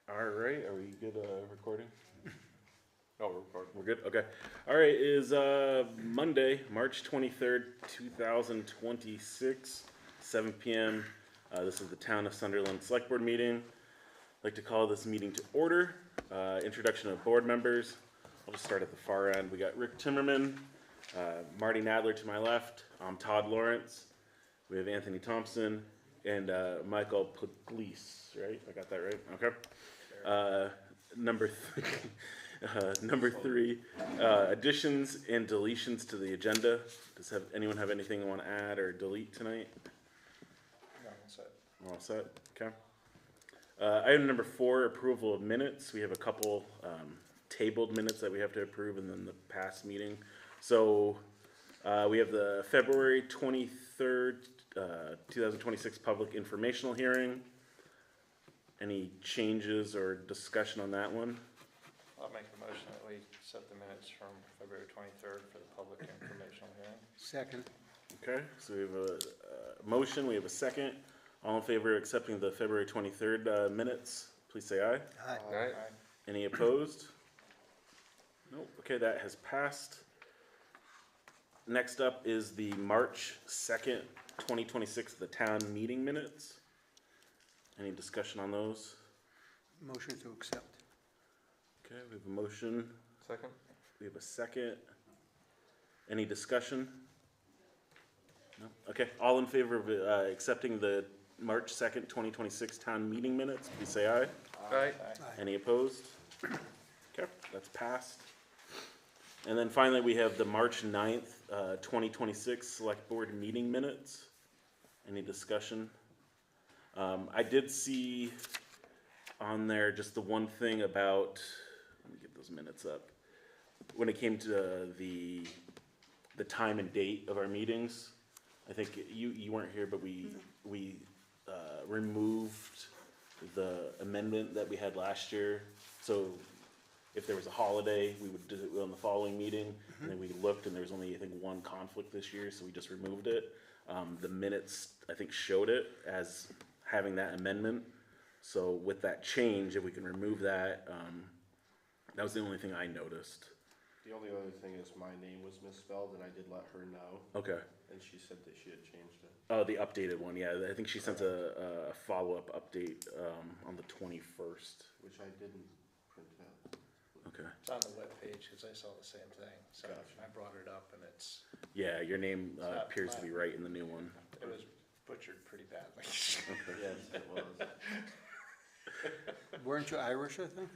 All right, are we good recording? Oh, we're recording. We're good? Okay. All right, it is Monday, March 23rd, 2026, 7 p.m. This is the Town of Sunderland Select Board meeting. I'd like to call this meeting to order. Introduction of board members. I'll just start at the far end. We got Rick Timmerman, Marty Nadler to my left. I'm Todd Lawrence. We have Anthony Thompson and Michael Pugliese, right? I got that right? Okay. Number three, additions and deletions to the agenda. Does anyone have anything they want to add or delete tonight? No, that's it. All set? Okay. Item number 4, approval of minutes. We have a couple tabled minutes that we have to approve and then the past meeting. So we have the February 23rd, 2026 public informational hearing. Any changes or discussion on that one? I'll make a motion that we set the minutes from February 23rd for the public informational hearing. Second. Okay, so we have a motion, we have a second. All in favor of accepting the February 23rd minutes, please say aye. Aye. Aye. Any opposed? Nope. Okay, that has passed. Next up is the March 2nd, 2026, the town meeting minutes. Any discussion on those? Motion to accept. Okay, we have a motion. Second? We have a second. Any discussion? No? Okay, all in favor of accepting the March 2nd, 2026 town meeting minutes, please say aye. Aye. Any opposed? Okay, that's passed. And then finally, we have the March 9th, 2026 select board meeting minutes. Any discussion? I did see on there just the one thing about, let me get those minutes up. When it came to the time and date of our meetings, I think you weren't here, but we removed the amendment that we had last year. So if there was a holiday, we would do it on the following meeting. And then we looked and there was only, I think, one conflict this year, so we just removed it. The minutes, I think, showed it as having that amendment. So with that change, if we can remove that, that was the only thing I noticed. The only other thing is my name was misspelled, and I did let her know, Okay. and she said that she had changed it. Oh, the updated one, yeah. I think she sent a follow-up update on the 21st. Which I didn't print out. Okay. It's on the webpage, because I saw the same thing, so Gotcha. I brought it up, and it's, Yeah, your name not appears to be right in the new one. it was butchered pretty badly. Okay. Yes, it was. Weren't you Irish, I think?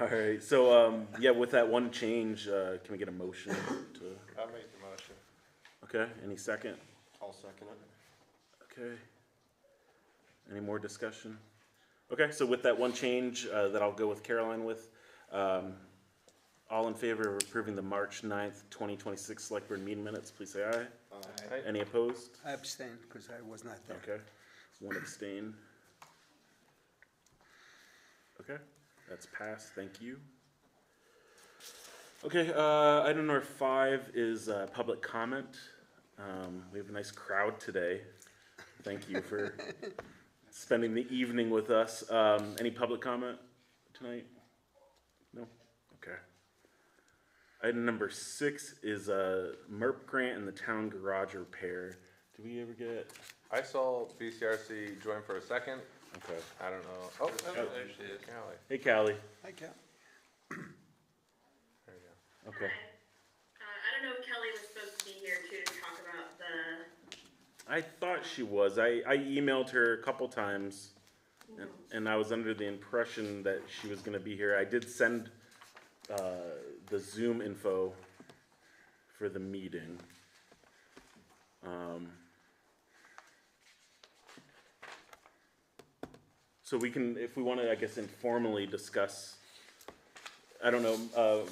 All right, so yeah, with that one change, can we get a motion to? I'll make the motion. Okay, any second? I'll second it. Okay. Any more discussion? Okay, so with that one change that I'll go with Caroline with, all in favor of approving the March 9th, 2026 select board meeting minutes, please say aye. Aye. Any opposed? I abstained because I was not there. Okay, one abstain. Okay, that's passed, thank you. Okay, item number 5 is public comment. We have a nice crowd today. Thank you for spending the evening with us. Any public comment tonight? No? Okay. Item number 6 is a MERP grant in the town garage repair. Did we ever get? I saw BCRC join for a second. Okay. I don't know. Oh, there she is. Callie. Hey, Callie. Hi, Cal. There you go. Okay. I don't know if Kelly was supposed to be here too to talk about the. I thought she was. I emailed her a couple times, and I was under the impression that she was going to be here. I did send the Zoom info for the meeting. So we can, if we want to, I guess, informally discuss. I don't know,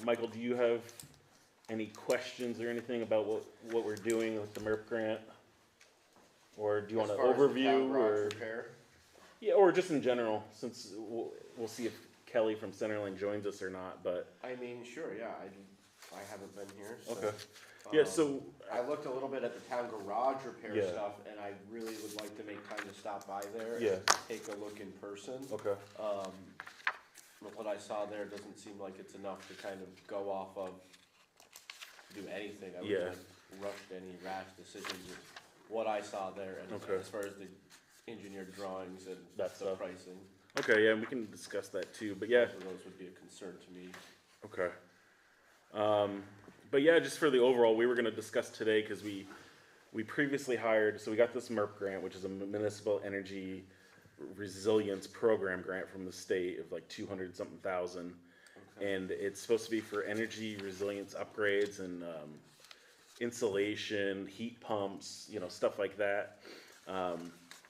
Michael, do you have any questions or anything about what we're doing with the MERP grant? Or do you want an As far as the town overview, garage or repair, yeah, or just in general, since we'll see if Kelly from Sunderland joins us or not. But I mean, sure, yeah, I haven't been here, so. okay, Yeah, so, I looked a little bit at the town garage repair Yeah. stuff, and I really would like to make time to stop by there Yeah. and take a look in person. okay, But what I saw there doesn't seem like it's enough to kind of go off of, to do anything. I Yeah. wouldn't have rushed any rash decisions with what I saw there, and Okay. as far as the engineered drawings and That the stuff. pricing. okay, yeah, we can discuss that too, but yeah, Both of those would be a concern to me. okay. But yeah, just for the overall, we were gonna discuss today, cause we previously hired, so we got this MERP grant, which is a municipal energy resilience program grant from the state of like 200 something thousand. Okay. And it's supposed to be for energy resilience upgrades and, insulation, heat pumps, you know, stuff like that.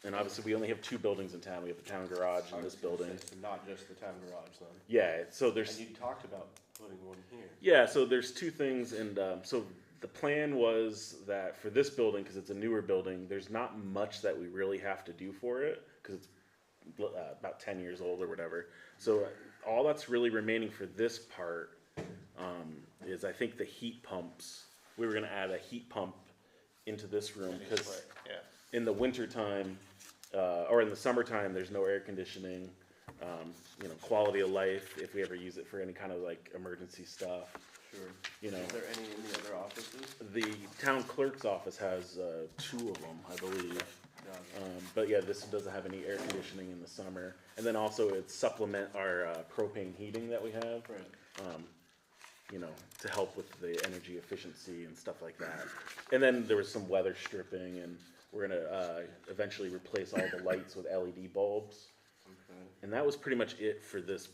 And obviously, we only have 2 buildings in town. We have the town garage I and was this gonna building. say, so not just the town garage then. Yeah, so And there's, you talked about putting one here. yeah, so there's 2 things, and so the plan was that for this building, because it's a newer building, there's not much that we really have to do for it, because it's about 10 years old or whatever. So all that's really remaining for this part is, I think, the heat pumps. We were gonna add a heat pump into this room, because Yeah. in the wintertime, or in the summertime, there's no air conditioning. You know, quality of life, if we ever use it for any kind of like emergency stuff, Sure. you know. Is there any in the other offices? The town clerk's office has 2 of them, I believe. Gotcha. But yeah, this doesn't have any air conditioning in the summer. And then also it supplement our propane heating that we have, Right. you know, to help with the energy efficiency and stuff like that. And then there was some weather stripping, and we're gonna eventually replace all the lights with LED bulbs. Okay. And that was pretty much it for this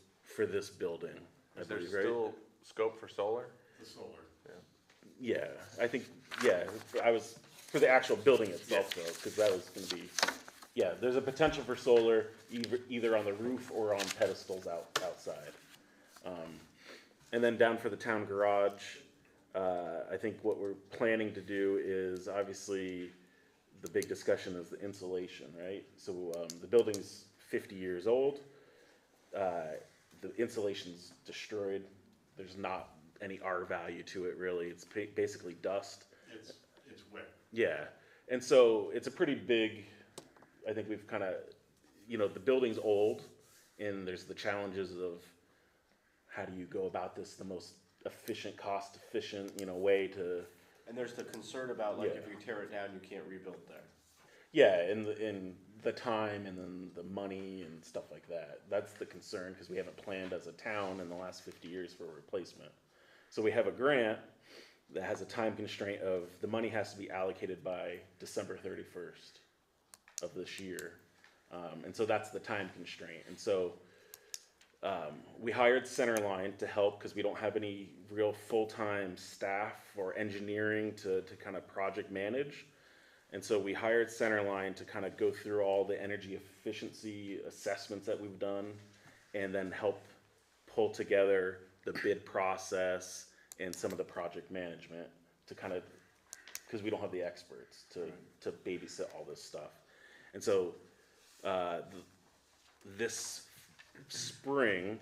building, I Is there believe, right? still scope for solar? The solar. Yeah, I think, yeah, I was, for the actual building itself though, because that was gonna be, yeah, there's a potential for solar either on the roof or on pedestals outside. And then down for the town garage, I think what we're planning to do is, obviously, the big discussion is the insulation, right? So, the building's 50 years old, the insulation's destroyed, there's not any R value to it really, it's basically dust. It's wet. Yeah, and so it's a pretty big, I think we've kind of, you know, the building's old, and there's the challenges of how do you go about this the most efficient, cost efficient, you know, way to, And there's the concern about, like, Yeah. if you tear it down, you can't rebuild there. yeah, and the time and then the money and stuff like that. That's the concern, because we haven't planned as a town in the last 50 years for a replacement. So we have a grant that has a time constraint of, the money has to be allocated by December 31st of this year. And so that's the time constraint. And so we hired Centerline to help, because we don't have any real full-time staff or engineering to kind of project manage. And so we hired Centerline to kind of go through all the energy efficiency assessments that we've done, and then help pull together the bid process and some of the project management to kind of, because we don't have the experts to babysit all this stuff. And so this spring,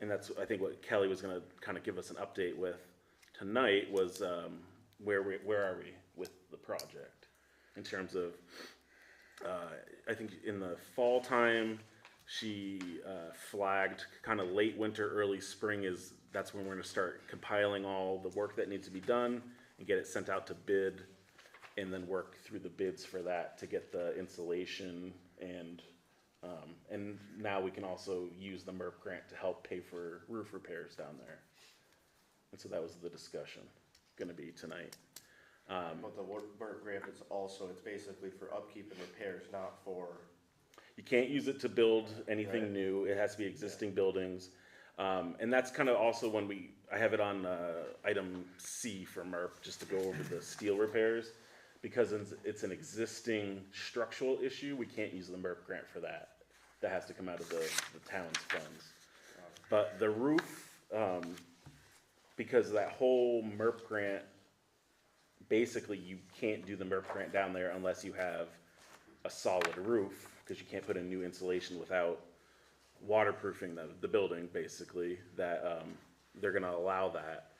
and that's, I think, what Kelly was gonna kind of give us an update with tonight, was where are we with the project in terms of, I think in the fall time, she flagged kind of late winter, early spring that's when we're gonna start compiling all the work that needs to be done and get it sent out to bid, and then work through the bids for that to get the insulation, and now we can also use the MERP grant to help pay for roof repairs down there. And so that was the discussion gonna be tonight. But the work grant is also, it's basically for upkeep and repairs, not for, You can't use it to build anything Right. new, it has to be existing buildings. And that's kind of also when I have it on item C for MERP, just to go over the steel repairs. Because it's an existing structural issue, we can't use the MERP grant for that. That has to come out of the town's funds. But the roof, because that whole MERP grant, basically you can't do the MERP grant down there unless you have a solid roof, because you can't put in new insulation without waterproofing the building, basically, that they're gonna allow that.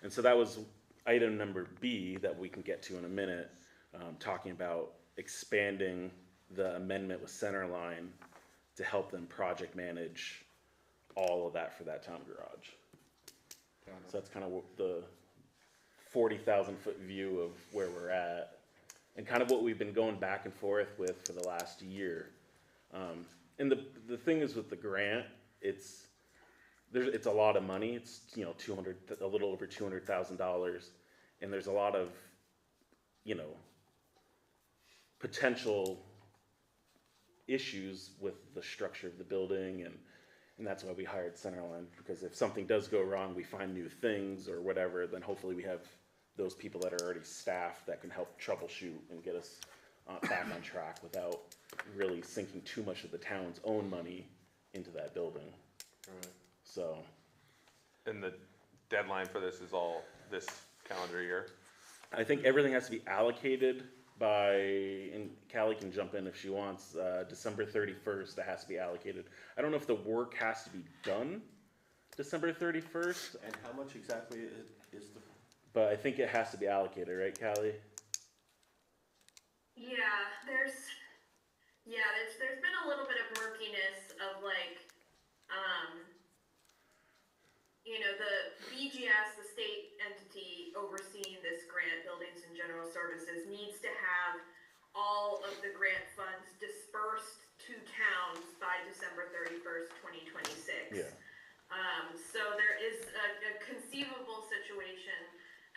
And so that was item number B that we can get to in a minute, talking about expanding the amendment with Centerline to help them project manage all of that for that town garage. So that's kind of the 40,000 foot view of where we're at, and kind of what we've been going back and forth with for the last year. And the thing is with the grant, it's a lot of money. It's, you know, a little over $200,000, and there's a lot of, you know, potential issues with the structure of the building, and that's why we hired Centerline, because if something does go wrong, we find new things or whatever, then hopefully we have those people that are already staffed that can help troubleshoot and get us back on track without really sinking too much of the town's own money into that building. Right. So, And the deadline for this is all this calendar year? I think everything has to be allocated by, and Callie can jump in if she wants, December 31st, that has to be allocated. I don't know if the work has to be done December 31st, And how much exactly is the, but I think it has to be allocated, right, Callie? There's been a little bit of murkiness of like, the BGS, the state entity overseeing this grant, Buildings and General Services, needs to have all of the grant funds dispersed to towns by December 31st, 2026. Yeah. So there is a conceivable situation,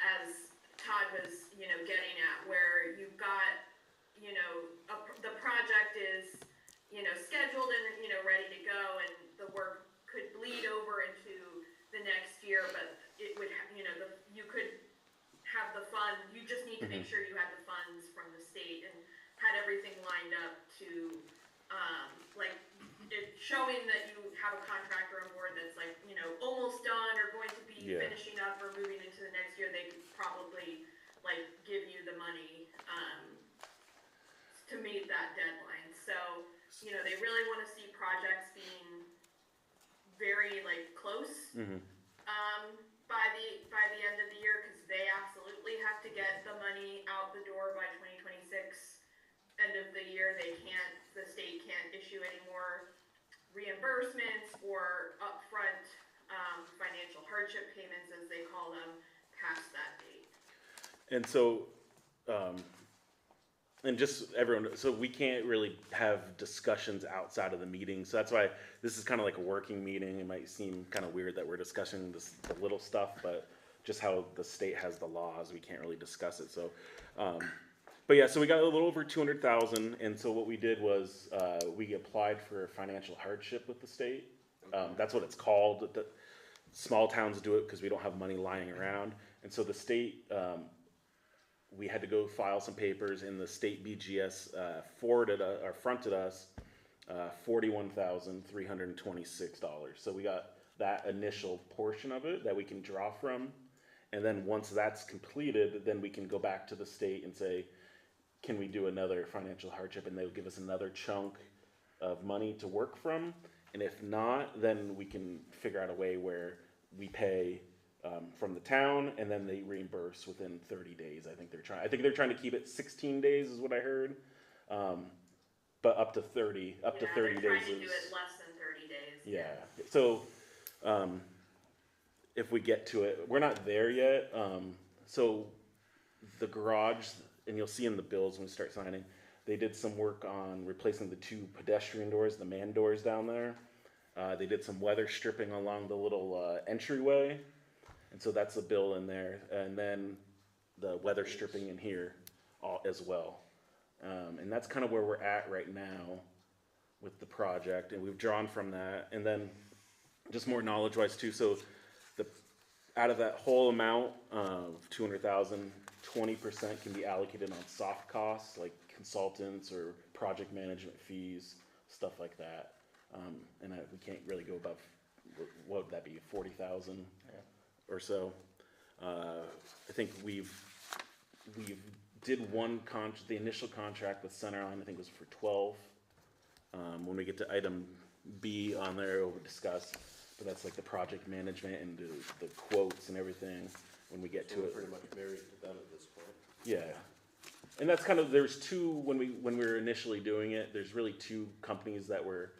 as Todd was, getting at, where you've got, the project is, scheduled and, ready to go, and the work could bleed over into the next year, but it would, you could have the fund, you just need to make sure you had the funds from the state and had everything lined up to, showing that you have a contractor on board that's like, almost done or going to be finishing up or moving into the next year. They could probably give you the money to meet that deadline. So, they really want to see projects being very close by the end of the year, because they absolutely have to get the money out the door by 2026. End of the year, the state can't issue any more reimbursements or upfront financial hardship payments, as they call them, past that date. And so, and just everyone, so we can't really have discussions outside of the meeting. So that's why this is kind of like a working meeting. It might seem kind of weird that we're discussing the little stuff, but just how the state has the laws, we can't really discuss it. So, but yeah, so we got a little over 200,000, and so what we did was we applied for financial hardship with the state. That's what it's called. The small towns do it because we don't have money lying around, and so the state, we had to go file some papers, and the state BGS fronted us $41,326. So we got that initial portion of it that we can draw from, and then once that's completed, then we can go back to the state and say, can we do another financial hardship? And they'll give us another chunk of money to work from. And if not, then we can figure out a way where we pay from the town, and then they reimburse within 30 days. I think they're trying to keep it 16 days is what I heard. But up to 30 They're days trying to do is, it less than 30 days. yeah. So if we get to it, we're not there yet. So the garage, and you'll see in the bills when we start signing, they did some work on replacing the 2 pedestrian doors, the man doors down there. They did some weather stripping along the little entryway, and so that's a bill in there. And then the weather stripping in here as well. And that's kind of where we're at right now with the project, and we've drawn from that. And then just more knowledge-wise too, so out of that whole amount of 200,000, 20% can be allocated on soft costs like consultants or project management fees, stuff like that. And we can't really go above, what would that be, 40,000 or so. I think we've did the initial contract with Centerline, I think was for 12. When we get to item B on there, we'll discuss, but that's like the project management and the quotes and everything. when we get So to we're it. pretty much married to them at this point. Yeah. And that's kind of, there's two, when we were initially doing it, there's really two companies that were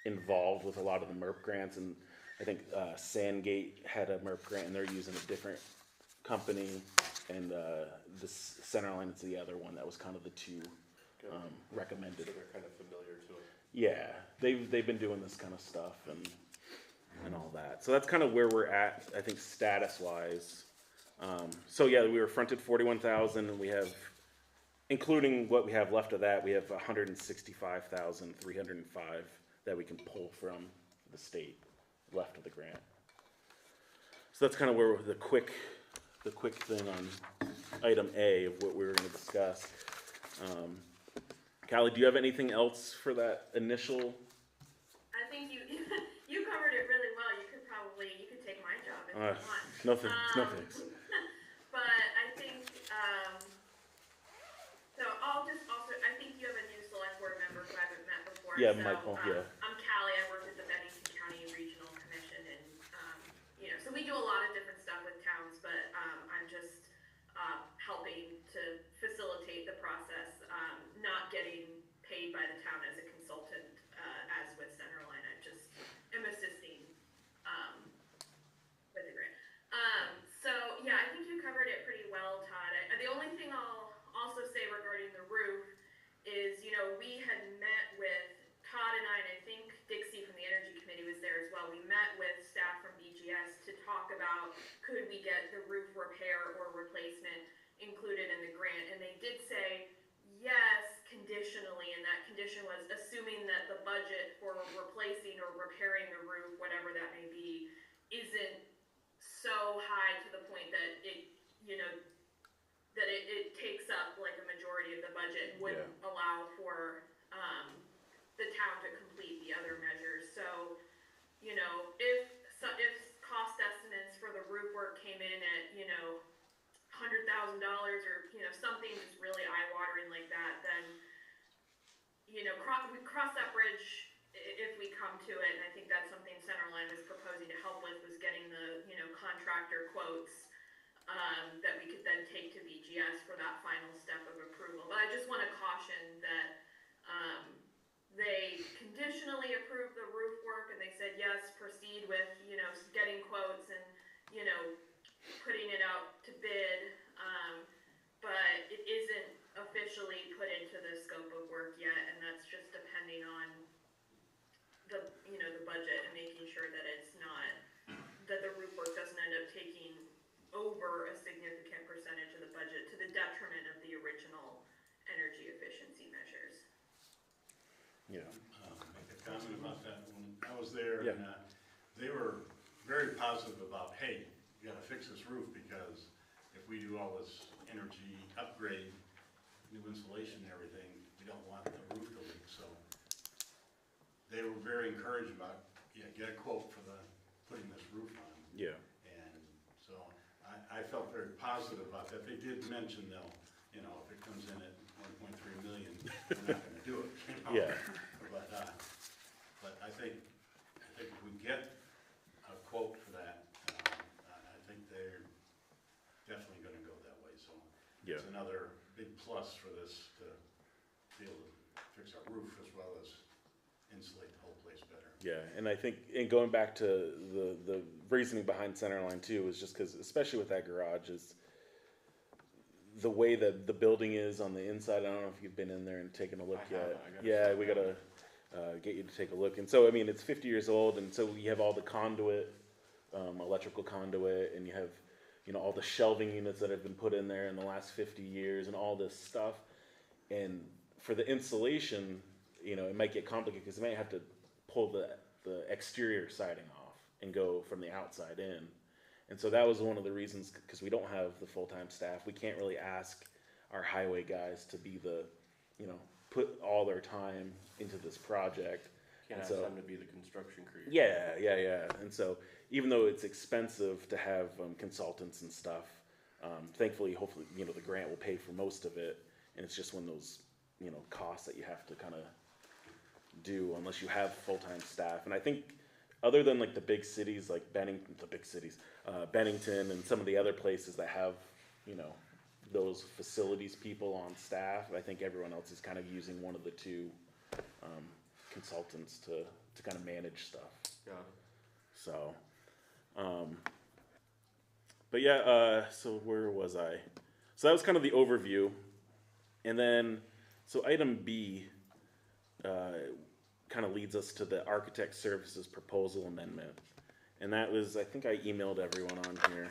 involved with a lot of the MERP grants, and I think Sandgate had a MERP grant, and they're using a different company, and this Centerline is the other one that was kind of the two Good. recommended. So they're kind of familiar to it. Yeah, they've been doing this kind of stuff and all that. So that's kind of where we're at, I think, status wise. So yeah, we were fronted 41,000, and we have, including what we have left of that, we have 165,305 that we can pull from the state left of the grant. So that's kind of where the quick thing on item A of what we were going to discuss. Callie, do you have anything else for that initial? I think you you covered it really well. You could take my job if you want. No thanks. But I think, so I'll just also, I think you have a new select board member who I haven't met before. Yeah, so, Michael, yeah. I'm Callie, I work at the Bennington County Regional Commission, and, so we do a lot of different stuff with towns, but, I'm just, helping to facilitate the process, not getting paid by the town as a consultant, as with Centerline. I just am assisting, with the grant. So yeah, I think you covered it pretty well, Todd. The only thing I'll also say regarding the roof is, we had met with Todd and I think Dixie from the Energy Committee was there as well. We met with staff from BGS to talk about could we get the roof repair or replacement included in the grant, and they did say yes, conditionally, and that condition was assuming that the budget for replacing or repairing the roof, whatever that may be, isn't so high to the point that it takes up like a majority of the budget and wouldn't allow for the town to complete the other measures. So, if cost estimates for the roof work came in at, $100,000 or, something that's really eye-watering like that, then, we cross that bridge if we come to it, and I think that's something Centerline was proposing to help with, was getting the, contractor quotes that we could then take to BGS for that final step of approval. But I just want to caution that they conditionally approved the roof work, and they said, yes, proceed with, getting quotes and, putting it out to bid, but it isn't officially put into the scope of work yet, and that's just depending on the budget and making sure that it's not, that the roof work doesn't end up taking over a significant percentage of the budget to the detriment of the original energy efficiency measures. Yeah. Make a comment about that. When I was there, Yeah. and they were very positive about, hey, you gotta fix this roof, because if we do all this energy upgrade, new insulation and everything, we don't want the roof to leak. So they were very encouraged about, get a quote for putting this roof on. Yeah. And so I felt very positive about that. They did mention though, if it comes in at 1.3 million, we're not gonna do it. Yeah. But I think if we get a quote for that, I think they're definitely gonna go that way. So Yeah. it's another big plus for this, to be able to fix our roof as well as insulate the whole place better. Yeah, and I think, and going back to the reasoning behind Centerline too, is just because, especially with that garage, is the way that the building is on the inside. I don't know if you've been in there and taken a look I haven't. yet. I gotta Yeah, check we that gotta get you to take a look. And so, I mean, it's 50 years old, and so you have all the conduit, electrical conduit, and you have, all the shelving units that have been put in there in the last 50 years, and all this stuff. And for the insulation, it might get complicated because they might have to pull the exterior siding off and go from the outside in. And so that was one of the reasons, because we don't have the full-time staff. We can't really ask our highway guys to be the, put all their time into this project. Can't And ask so- them to be the construction crew. Yeah. And so even though it's expensive to have consultants and stuff, thankfully, hopefully, the grant will pay for most of it. And it's just one of those, costs that you have to kind of do unless you have full-time staff. And I think other than like the big cities like Bennington and some of the other places that have, you know, those facilities people on staff, I think everyone else is kind of using one of the two consultants to kind of manage stuff. Yeah. So, but yeah, so where was I? So that was kind of the overview. And then, so item B kind of leads us to the architect services proposal amendment. And that was, I think I emailed everyone on here.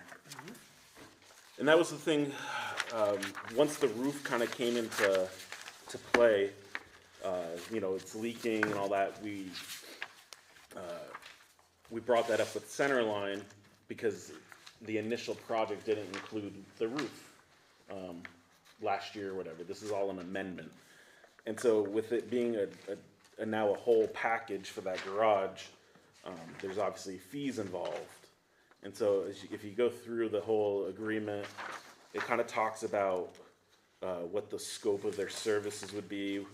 And that was the thing, once the roof kind of came into play, you know, it's leaking and all that, we brought that up with Centerline because the initial project didn't include the roof last year or whatever. This is all an amendment. And so with it being now a whole package for that garage, there's obviously fees involved. And so if you go through the whole agreement, it kind of talks about what the scope of their services would be,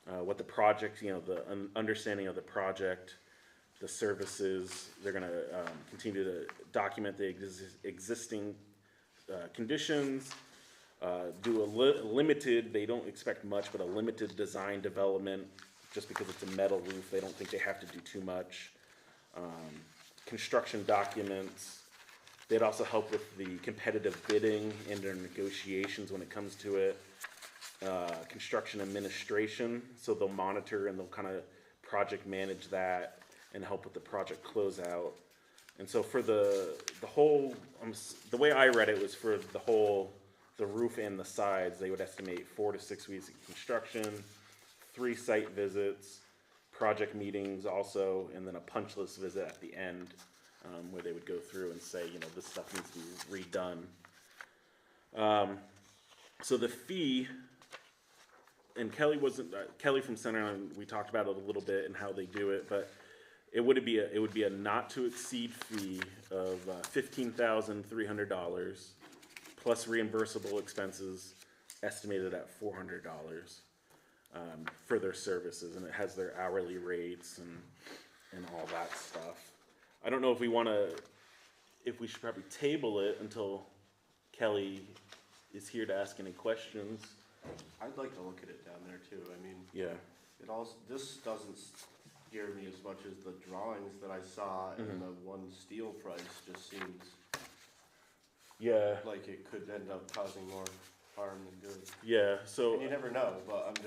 what the project, you know, the understanding of the project, the services. They're going to continue to document the existing conditions, do a limited, they don't expect much, but a limited design development, just because it's a metal roof, they don't think they have to do too much. Construction documents. They'd also help with the competitive bidding and their negotiations when it comes to it. Construction administration, so they'll monitor and they'll kind of project manage that and help with the project closeout. And so for the whole, the way I read it was for the roof and the sides, they would estimate 4 to 6 weeks of construction, 3 site visits, project meetings also, and then a punch list visit at the end, where they would go through and say, you know, this stuff needs to be redone. So the fee, and Kelly from Sunderland, we talked about it a little bit and how they do it, but it would be a not to exceed fee of $15,300 plus reimbursable expenses estimated at $400 for their services, and it has their hourly rates and all that stuff. I don't know if we should probably table it until Kelly is here to ask any questions. I'd like to look at it down there too. I mean, Yeah. this doesn't scare me as much as the drawings that I saw, and the one steel price just seems Yeah. like it could end up causing more harm than good. Yeah. So And you never know, but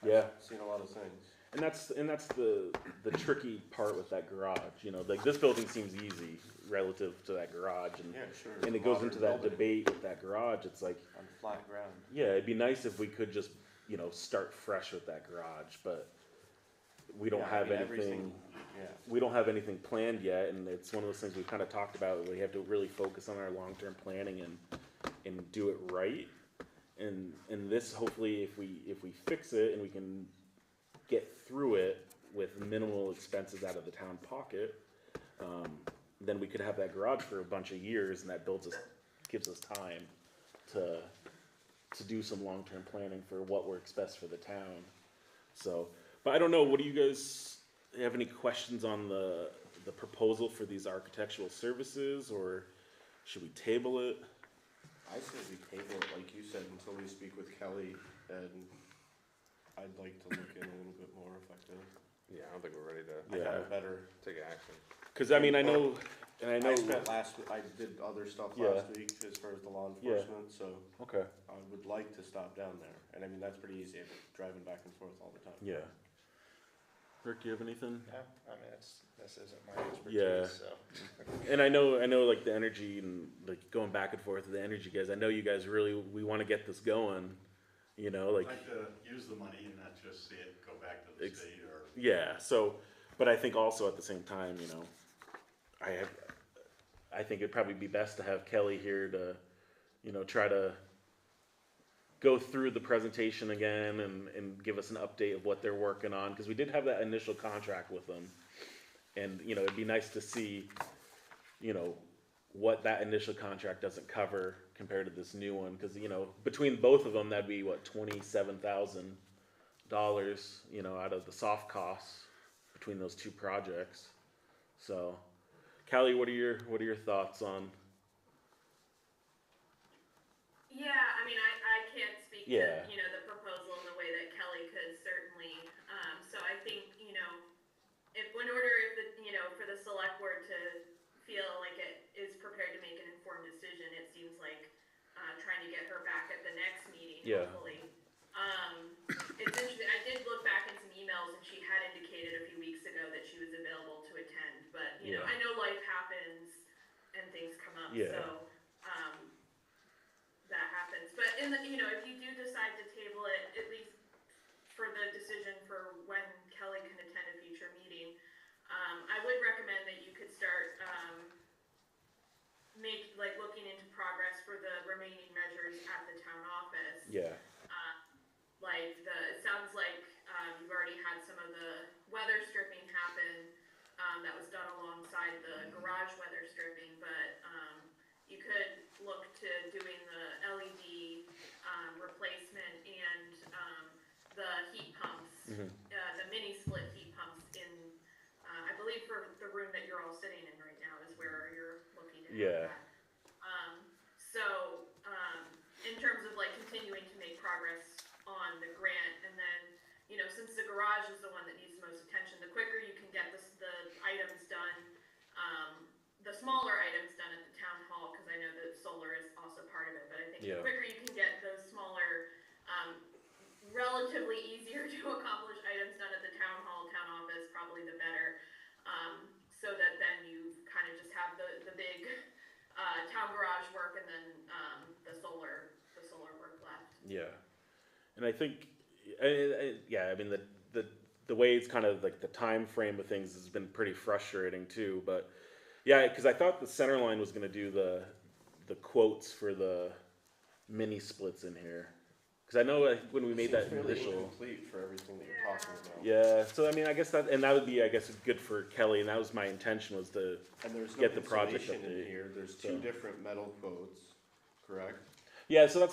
yeah. I've seen a lot of things. And that's the tricky part with that garage. You know, like this building seems easy relative to that garage, and Yeah, sure. and it goes into that debate with that garage. It's like, On flat ground. yeah, it'd be nice if we could just, you know, start fresh with that garage, but we don't Yeah, I have mean, anything. everything- Yeah. We don't have anything planned yet, and it's one of those things we've kind of talked about. We have to really focus on our long-term planning and do it right. And this, hopefully, if we fix it and we can get through it with minimal expenses out of the town pocket, then we could have that garage for a bunch of years, and that gives us time to do some long-term planning for what works best for the town. So, but I don't know. What do you guys have any questions on the proposal for these architectural services, or should we table it? I say we table it, like you said, until we speak with Kelly, and I'd like to look in a little bit more if I could. Yeah, I don't think we're ready to Yeah. Have a better. take action. Because I mean, I know. I did other stuff Yeah. last week as far as the law Yeah. enforcement, so Okay. I would like to stop down there. And I mean, that's pretty easy, driving back and forth all the time. Yeah. Rick, do you have anything? Yeah, I mean, this isn't my expertise, Yeah. so. And I know like the energy and like going back and forth with the energy guys. I know you guys we want to get this going. You know, I'd like like to use the money and not just see it go back to the state or. yeah. So, but I think also at the same time, you know, I think it'd probably be best to have Kelly here to, you know, try to go through the presentation again and give us an update of what they're working on, because we did have that initial contract with them, and you know, it'd be nice to see, you know, what that initial contract doesn't cover compared to this new one, because you know, between both of them, that'd be what, $27,000, you know, out of the soft costs between those two projects. So, Callie, what are your thoughts on? Yeah, I mean, I can't speak Yeah. to, the proposal in the way that Kelly could certainly. So I think, for the select board to feel like it is prepared to make an informed decision, it seems like trying to get her back at the next meeting, Yeah. hopefully. It's interesting, I did look back in some emails and she had indicated a few weeks ago that she was available to attend, but, Yeah. I know life happens and things come up, Yeah. so, that happens. But if you do decide to table it, at least for the decision for when Kelly can attend a future meeting, I would recommend that you could start looking into progress for the remaining measures at the town office. Yeah. It sounds like you've already had some of the weather stripping happen. That was done alongside the garage weather stripping, but you could look to doing the LED replacement and the heat pumps, the mini split heat pumps in, I believe for the room that you're all sitting in right now is where you're looking to have that. In terms of continuing to make progress on the grant, and then, since the garage is the one that needs the most attention, the quicker you can get the items done, the smaller items done at the town hall, because I know that solar is also part of it, but I think the quicker you can get those smaller, relatively easier to accomplish items done at the town hall, town office, probably the better, so that then you kind of just have the big town garage work and then the solar work left. Yeah. And I think, I mean, the way it's kind of like the time frame of things has been pretty frustrating too. But yeah, because I thought the Centerline was going to do the quotes for the mini splits in here. Because I know when we made that fairly initial. incomplete for everything that you're talking about. Yeah. So I mean, I guess that would be, I guess, good for Kelly, and that was my intention, was to And there's no get the project insulation in update. here, there's So- two different metal quotes, correct? Yeah. So that's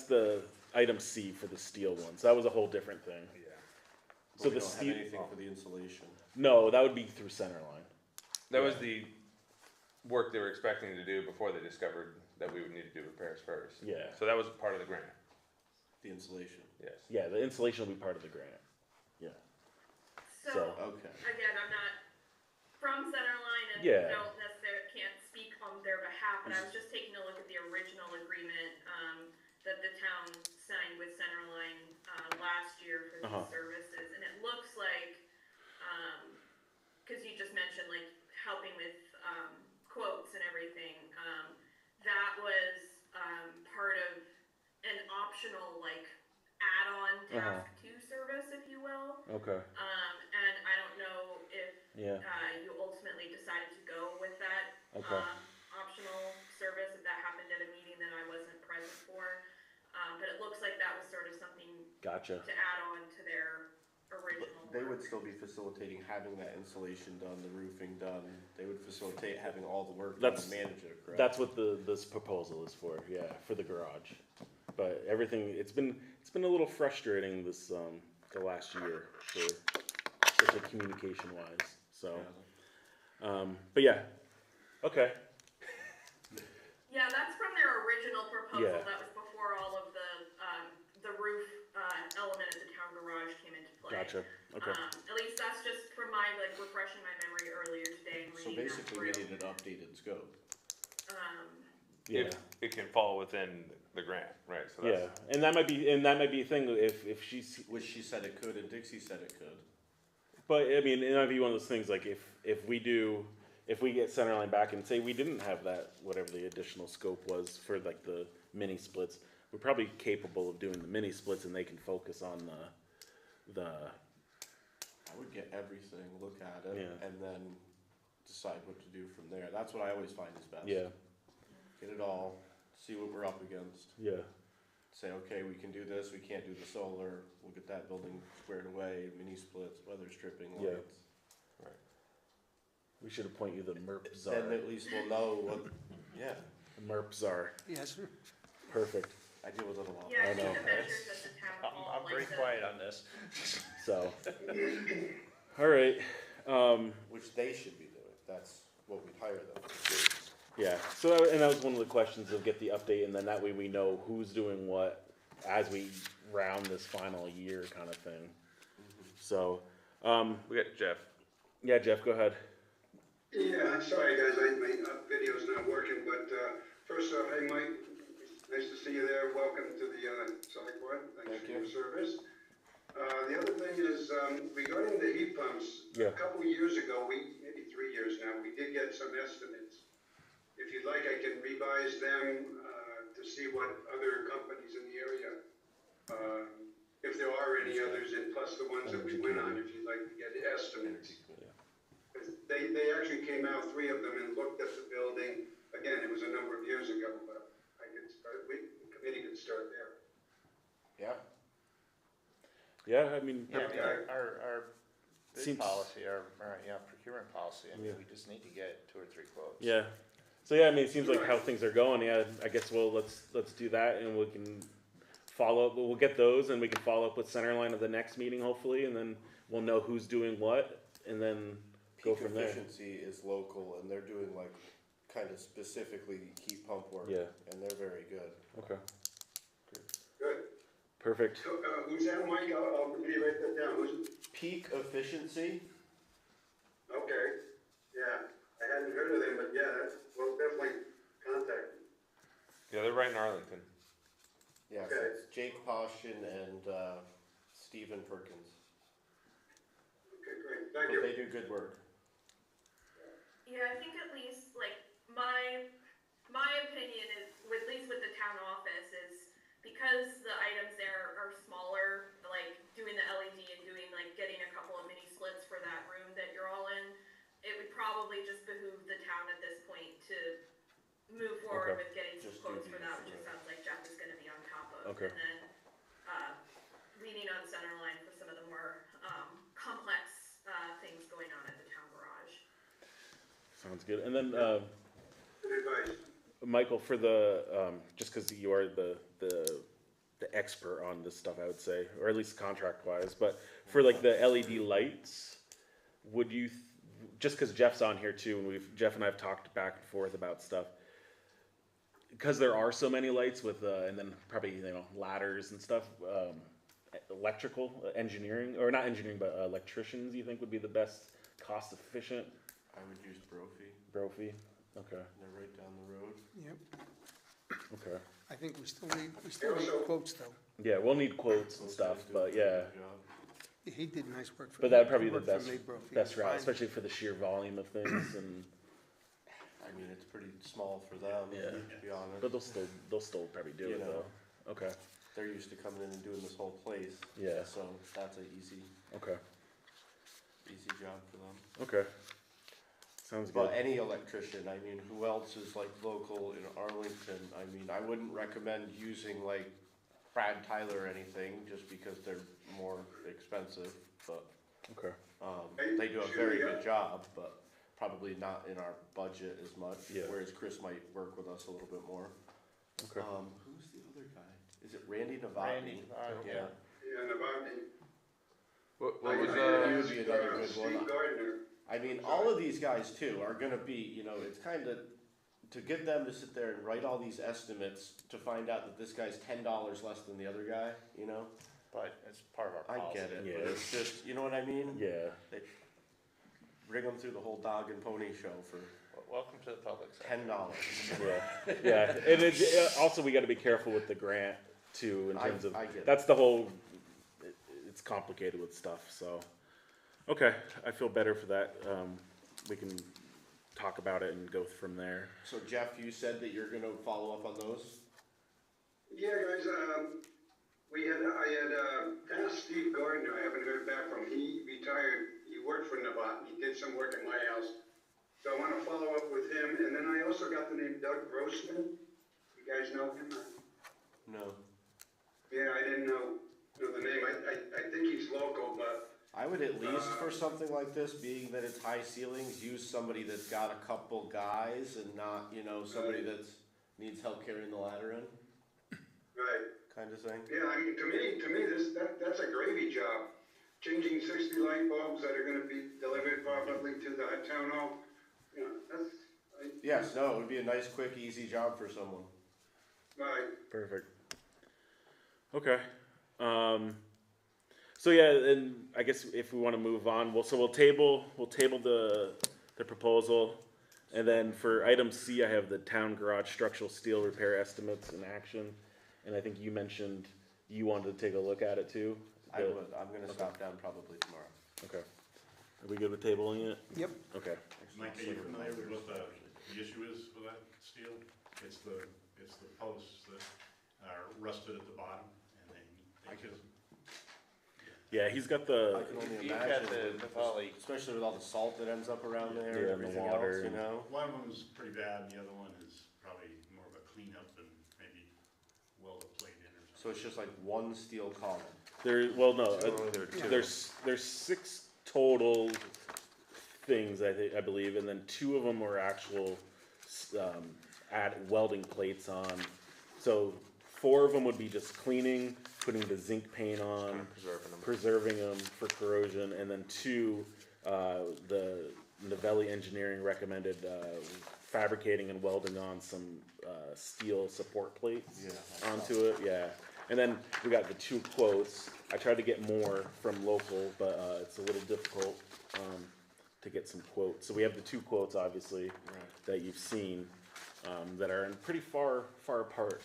the item C for the steel one. So that was a whole different thing. But So we the don't have steel. anything for the insulation. No, that would be through Centerline. That was the work they were expecting to do before they discovered that we would need to do repairs first. Yeah. So that was part of the grant, The insulation, yes. Yeah, the insulation will be part of the grant. Yeah. So, So- okay. again, I'm not from Centerline and Yeah. don't necessarily, can't speak on their behalf, but I was just taking a look at the original agreement that the town signed with Centerline last year for these services, and it looks like, because you just mentioned helping with quotes and everything, that was part of an optional add-on task 2 service, if you will. Okay. And I don't know if Yeah. you ultimately decided to go with that Okay. optional service, if that happened at a meeting that I wasn't present for. But it looks like that was sort of something Gotcha. to add on to their original They would work. still be facilitating having that insulation done, the roofing done, they would facilitate having all the work done That's- and manage it, correct? That's what this proposal is for. Yeah, for the garage. But everything, it's been a little frustrating this the last year for especially communication wise. So, but yeah. Okay. Yeah, that's from their original proposal. Yeah. That was before all of the roof element of the town garage came into play. Gotcha. Okay. At least that's just from my refreshing my memory earlier today and So reading that basically, we through. need an updated scope. Yeah. If it can fall within the grant, right, so Yeah, that's, and that might be a thing if she's. Which she said it could, and Dixie said it could. But I mean, it might be one of those things like if we get Centerline back and say we didn't have that, whatever the additional scope was for the mini splits, we're probably capable of doing the mini splits and they can focus on the. I would get everything, look at it, Yeah. and then decide what to do from there. That's what I always find is best. Yeah. Get it all, see what we're up against. Yeah. Say, okay, we can do this, we can't do the solar, we'll get that building squared away, mini splits, weather stripping, Yeah. lights. We should appoint you the MERP Then czar. at least we'll know what, yeah, MERP czar. Yes, sir. Perfect. I deal with it a lot. Yeah, I I think know. the measures at the town hall. I'm very quiet on this. So. All right. Which they should be doing. that's what we'd hire them to do. Yeah, so that was one of the questions of get the update, and then that way we know who's doing what as we round this final year kind of thing. So, We got Jeff. yeah, Jeff, go ahead. Yeah, sorry guys, my video's not working, but first off, hey Mike, nice to see you there. Welcome to the select board. Thanks for your service. The other thing is regarding the heat pumps. Yeah. A couple of years ago, maybe 3 years now, we did get some estimates. If you'd like, I can revise them to see what other companies in the area, if there are any others, and plus the ones that we went on, if you'd like to get estimates. They actually came out, 3 of them, and looked at the building. Again, it was a number of years ago, but I could start, the committee could start there. Yeah, Yeah, I mean, Yeah, I mean, our bid Seems- policy, our procurement policy, I mean, Yeah. we just need to get 2 or 3 quotes. yeah. So yeah, I mean, it seems like how things are going. Yeah, I guess let's do that, and we can follow up. We'll get those, and we can follow up with Centerline at the next meeting, hopefully, and then we'll know who's doing what, and then go Peak from there. Efficiency is local, and they're doing like kind of specifically heat pump work. Yeah. And they're very good. Okay. Good. Perfect. So, who's that, Mike? I'll maybe write that down. Who's, Peak Efficiency, okay, yeah, I hadn't heard of them, but yeah, we'll definitely contact them. Yeah, they're right in Arlington. yeah, so Okay. it's Jake Poshin and Stephen Perkins. Okay, great, thank But you. they do good work. Yeah, I think at least, like, my opinion is, at least with the town office, is because the items there are smaller, like doing the LED and doing, like, getting a couple of mini splits for that room that you're all in, it would probably just behoove the town at this point to move forward Okay. with getting some Just do quotes for these, that, which it yeah. sounds like Jeff is gonna be on top of. Okay. And then, leaning on Centerline for some of the more, complex, things going on at the town garage. Sounds good. And then Good advice. Michael, for the just because you are the expert on this stuff, I would say, or at least contract wise, but for like the LED lights, would you just because Jeff's on here too, and Jeff and I have talked back and forth about stuff, because there are so many lights with and then probably ladders and stuff, electrical engineering, or not engineering, but electricians, you think would be the best cost efficient? I would use Brophy. Brophy. Okay. They're right down the road. Yep. Okay. I think we still need quotes though. Yeah, we'll need quotes and Those stuff, guys do a but very yeah. good job. He did nice work for But me. that'd probably He be the worked for best me, Brophy. best It was route, fine. especially for the sheer volume of things. And I mean, it's pretty small for them, Yeah. to be honest. but they'll still probably do You it know. though. Okay. They're used to coming in and doing this whole place. Yeah. So that's an easy job for them. Okay. Sounds good. But any electrician, I mean, who else is like local in Arlington? I mean, I wouldn't recommend using like Brad Tyler or anything, just because they're more expensive, but, Okay. they do a very good job, but probably not in our budget as much. Yeah. Whereas Chris might work with us a little bit more. Okay. Who's the other guy? Is it Randy Novotny? Randy Novotny, Yeah. Yeah, Novotny. What I was, used, Be another good one. Steve Gardner. I mean, all of these guys too are gonna be, it's kinda, to get them to sit there and write all these estimates to find out that this guy's $10 less than the other guy, But it's part of our I policy. get it, Yeah. but it's just, you know what I mean? Yeah. Bring them through the whole dog and pony show for Welcome to the public sector. $10. Yeah. Yeah. And also we got to be careful with the grant too, in terms of I get it. that's the whole. It's complicated with stuff. So, okay, I feel better for that. We can talk about it and go from there. So Jeff, you said that you're gonna follow up on those? Yeah, guys, I had asked Steve Gardner, I haven't heard back from him. He retired, he worked for Novotny, he did some work at my house. So I wanna follow up with him, and then I also got the name Doug Grossman. You guys know him? No. Yeah, I didn't know the name, I think he's local, but, I would at least, for something like this, being that it's high ceilings, use somebody that's got a couple guys and not, somebody that's needs help carrying the ladder in, right. kind of thing. Yeah, I mean, to me, that's a gravy job. Changing 60 light bulbs that are gonna be delivered probably to the town hall. you know, that's, Yes, no, it would be a nice, quick, easy job for someone. right. Perfect. Okay. So yeah, and I guess if we want to move on, we'll table the proposal, and then for item C, I have the town garage structural steel repair estimates in action, and I think you mentioned you wanted to take a look at it too. I would, I'm gonna stop down probably tomorrow. Okay. Are we good with tabling it? Yep. Okay. Mike, are you familiar with what the issue is with that steel? It's the posts that are rusted at the bottom, and they just, Yeah, he's got I the, can only You've got imagine, the volley. especially with all the salt that ends up around there Yeah, and and the everything water else, you and- know? one of them's pretty bad, and the other one is probably more of a cleanup and maybe weld a plate in or something. So it's just like one steel column. there's 6 total things I believe, and then 2 of them were actual add welding plates on. So 4 of them would be just cleaning, putting the zinc paint on, preserving them for corrosion, and then 2, the Novelli Engineering recommended fabricating and welding on some steel support plates Yeah. onto it. Yeah, and then we got the 2 quotes. I tried to get more from local, but it's a little difficult to get some quotes. So we have the 2 quotes, obviously, Right. that you've seen, that are in pretty far apart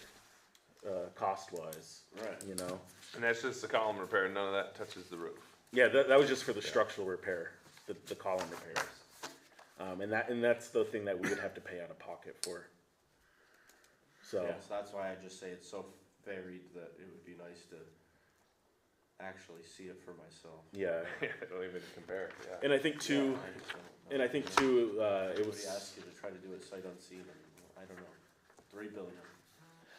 cost-wise. Right. You know. And that's just the column repair, none of that touches the roof. Yeah, that was just for the structural repair, the column repairs. And that's the thing that we would have to pay out of pocket for. So, Yes, that's why I just say it's so varied that it would be nice to actually see it for myself. yeah. I don't even compare, yeah. And I think too, Yeah, I just don't know. and I think too, it was, Somebody asked you to try to do it sight unseen, and I don't know, 3 billion.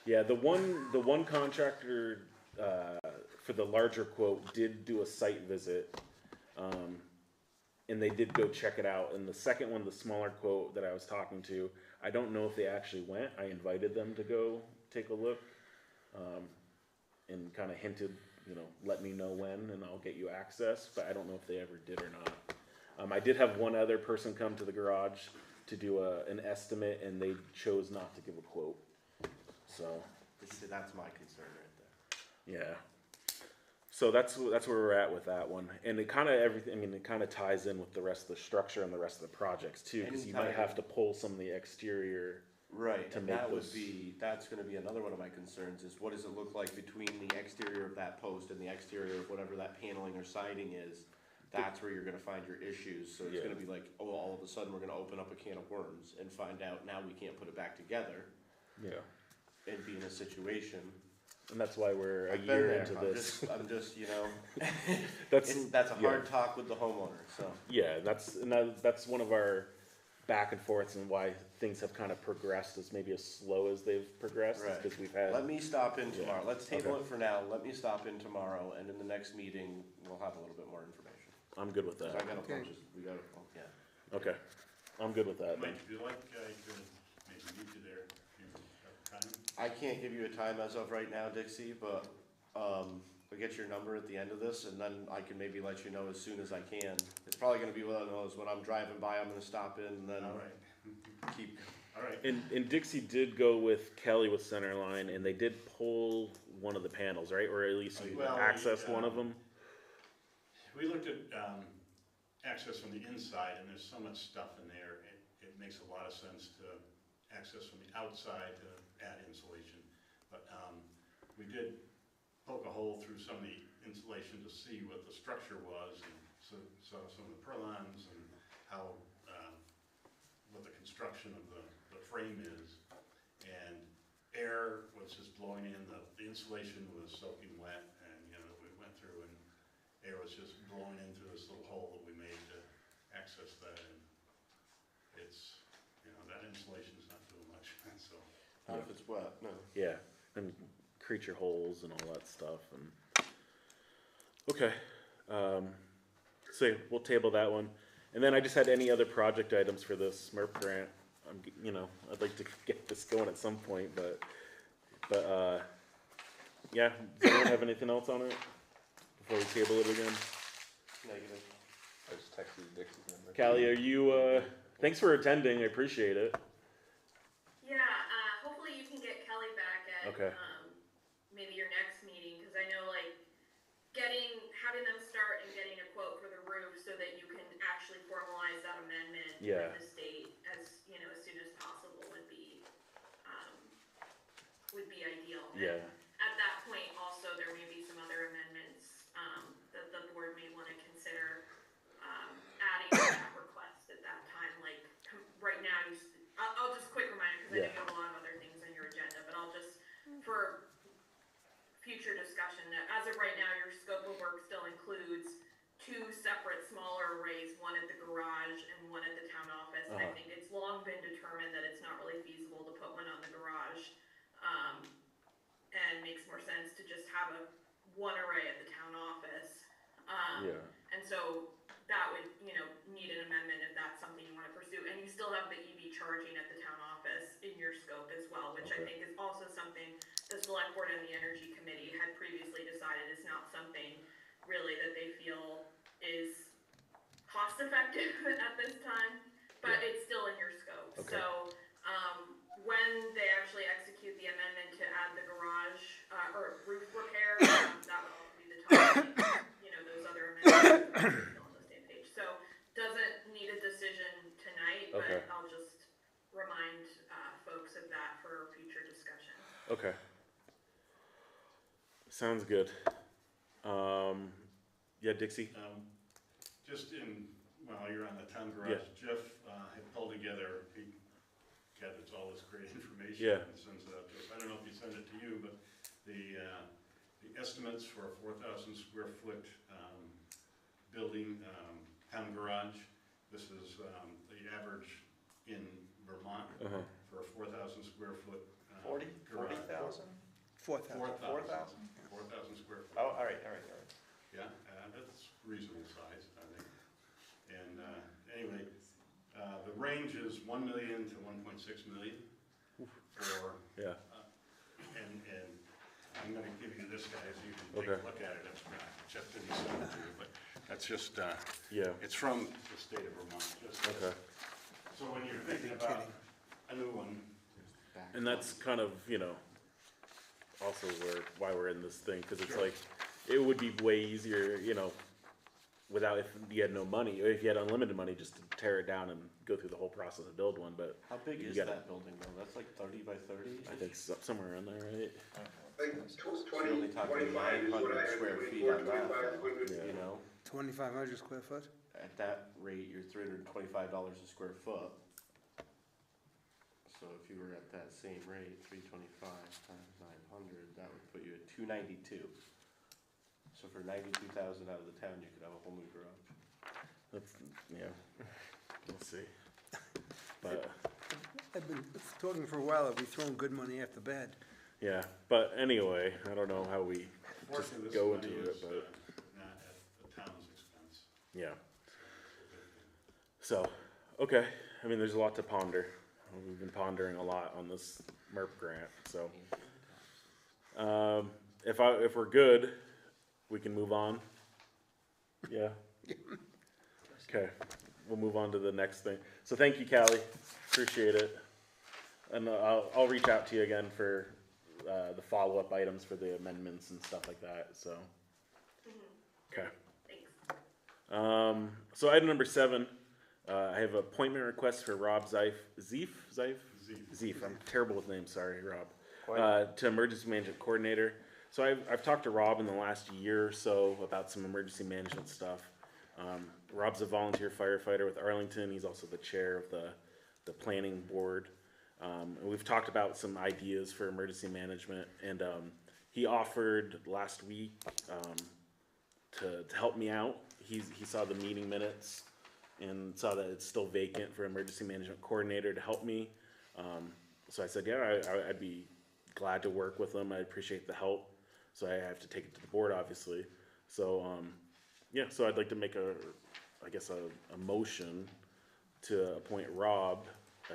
yeah, the one contractor, for the larger quote did do a site visit, and they did go check it out. And the second one, the smaller quote that I was talking to, I don't know if they actually went. I invited them to go take a look, and kind of hinted, let me know when, and I'll get you access. But I don't know if they ever did or not. I did have one other person come to the garage to do an estimate, and they chose not to give a quote. So, See, that's my concern right there. yeah. So that's where we're at with that one, and it kind of it kind of ties in with the rest of the structure and the rest of the projects too, because you might Anytime. have to pull some of the exterior. Right, To and make that would this- be, that's gonna be another one of my concerns, is what does it look like between the exterior of that post and the exterior of whatever that paneling or siding is? That's where you're gonna find your issues, so it's Yeah. gonna be like, oh, all of a sudden, we're gonna open up a can of worms and find out now we can't put it back together Yeah. and be in a situation. And that's why we're a I've been year there. into I'm this. just, I'm just, That's that's a yeah. hard talk with the homeowner, so. Yeah, that's one of our back and forths, and why things have kind of progressed as maybe as slow as they've progressed, Right. because we've had. Let me stop in Yeah. tomorrow, let's table Okay. it for now, let me stop in tomorrow, and in the next meeting, we'll have a little bit more information. I'm good with 'Cause that. I got a Okay. bunch of, we got, yeah. Okay, I'm good with that. Mike, Then. if you like, I could maybe meet you there if you have time. I can't give you a time as of right now, Dixie, but, I'll get your number at the end of this, and then I can maybe let you know as soon as I can. It's probably gonna be one of those, when I'm driving by, I'm gonna stop in, and then All right, keep, all right. And Dixie did go with Kelly with Centerline, and they did pull one of the panels, right? Or at least you Well, accessed one of them. We looked at access from the inside, and there's so much stuff in there, it makes a lot of sense to access from the outside to add insulation. But we did poke a hole through some of the insulation to see what the structure was, and so saw some of the purlins and how, what the construction of the frame is. And air was just blowing in, the insulation was soaking wet, and, we went through and air was just blowing in through this little hole that we made to access that, and it's, that insulation's not doing much, so. not if it's wet, no. Yeah, and creature holes and all that stuff. And okay, so yeah, we'll table that one. And then I just had any other project items for this SMRF grant. I'd like to get this going at some point, but yeah. Does anyone have anything else on it before we table it again? Negative. I just texted Dixie's number. Callie, are you Thanks for attending, I appreciate it. Yeah, hopefully you can get Kelly back at, Okay. Maybe your next meeting, cause I know like having them start and getting a quote for the roof so that you can actually formalize that amendment Yeah. with the state as, you know, as soon as possible would be ideal. Yeah. And at that point also, there may be some other amendments, that the board may wanna consider, adding to that request at that time, like, right now, I'll just quick reminder, cause I know you have a lot of other things on your agenda, but I'll just, for future discussion, that as of right now, your scope of work still includes 2 separate smaller arrays, one at the garage and one at the town office. And I think it's long been determined that it's not really feasible to put one on the garage. And makes more sense to just have one array at the town office. And so that would, you know, need an amendment if that's something you want to pursue. And you still have the EV charging at the town office in your scope as well, which I think is also something the select board and the energy committee had previously decided is not something really that they feel is cost effective at this time, but it's still in your scope. Okay. So when they actually execute the amendment to add the garage or roof repair, that would also be the time, you know, those other amendments are still on the same page. So doesn't need a decision tonight, but I'll just remind folks of that for future discussion. Okay. Sounds good. Yeah, Dixie? Just while you're on the town garage, Jeff had pulled together, he gathers all this great information and sends it out to us. I don't know if he sent it to you, but the estimates for a 4,000 square foot building, town garage, this is the average in Vermont for a 4,000 square foot garage. 40,000? 4,000. 4,000 square foot. Oh, all right. Yeah, that's reasonable size, I think. And anyway, the range is 1 million to 1.6 million for, and I'm gonna give you this, guys, you can take a look at it. It's not, Jeff didn't send it to you, but that's just, it's from the state of Vermont. So when you're thinking about a new one. And that's kind of, you know, also why we're in this thing, because it's like, it would be way easier, you know, without, if you had no money, or if you had unlimited money, just to tear it down and go through the whole process to build one, but. How big is that building though? That's like 30 by 30? I think somewhere around there, right? Like So you're only talking 900 square feet on that, though, you know? 2,500 square foot? At that rate, you're $325 a square foot. So if you were at that same rate, 325 times 900, that would put you at 292. So for 92,000 out of the town, you could have a whole new garage. That's, we'll see. But, I've been talking for a while, I've been throwing good money after bad. yeah, but anyway, I don't know how we just Fortunately, this go money into it, was, but, not at the town's expense. yeah. So, okay, I mean, there's a lot to ponder. We've been pondering a lot on this MERP grant, so. If we're good, we can move on. Yeah? Okay, we'll move on to the next thing. So thank you, Callie, appreciate it. And I'll reach out to you again for the follow-up items for the amendments and stuff like that, so. Okay. Thanks. So item number 7, I have appointment request for Rob Zeef, I'm terrible with names, sorry, Rob. To Emergency Management Coordinator. So I've talked to Rob in the last year or so about some emergency management stuff. Rob's a volunteer firefighter with Arlington. He's also the chair of the planning board. And we've talked about some ideas for emergency management, and he offered last week to help me out. He saw the meeting minutes and saw that it's still vacant for emergency management coordinator to help me. So I said, yeah, I'd be glad to work with him. I appreciate the help. So I have to take it to the board, obviously. So yeah, so I'd like to make a motion to appoint Rob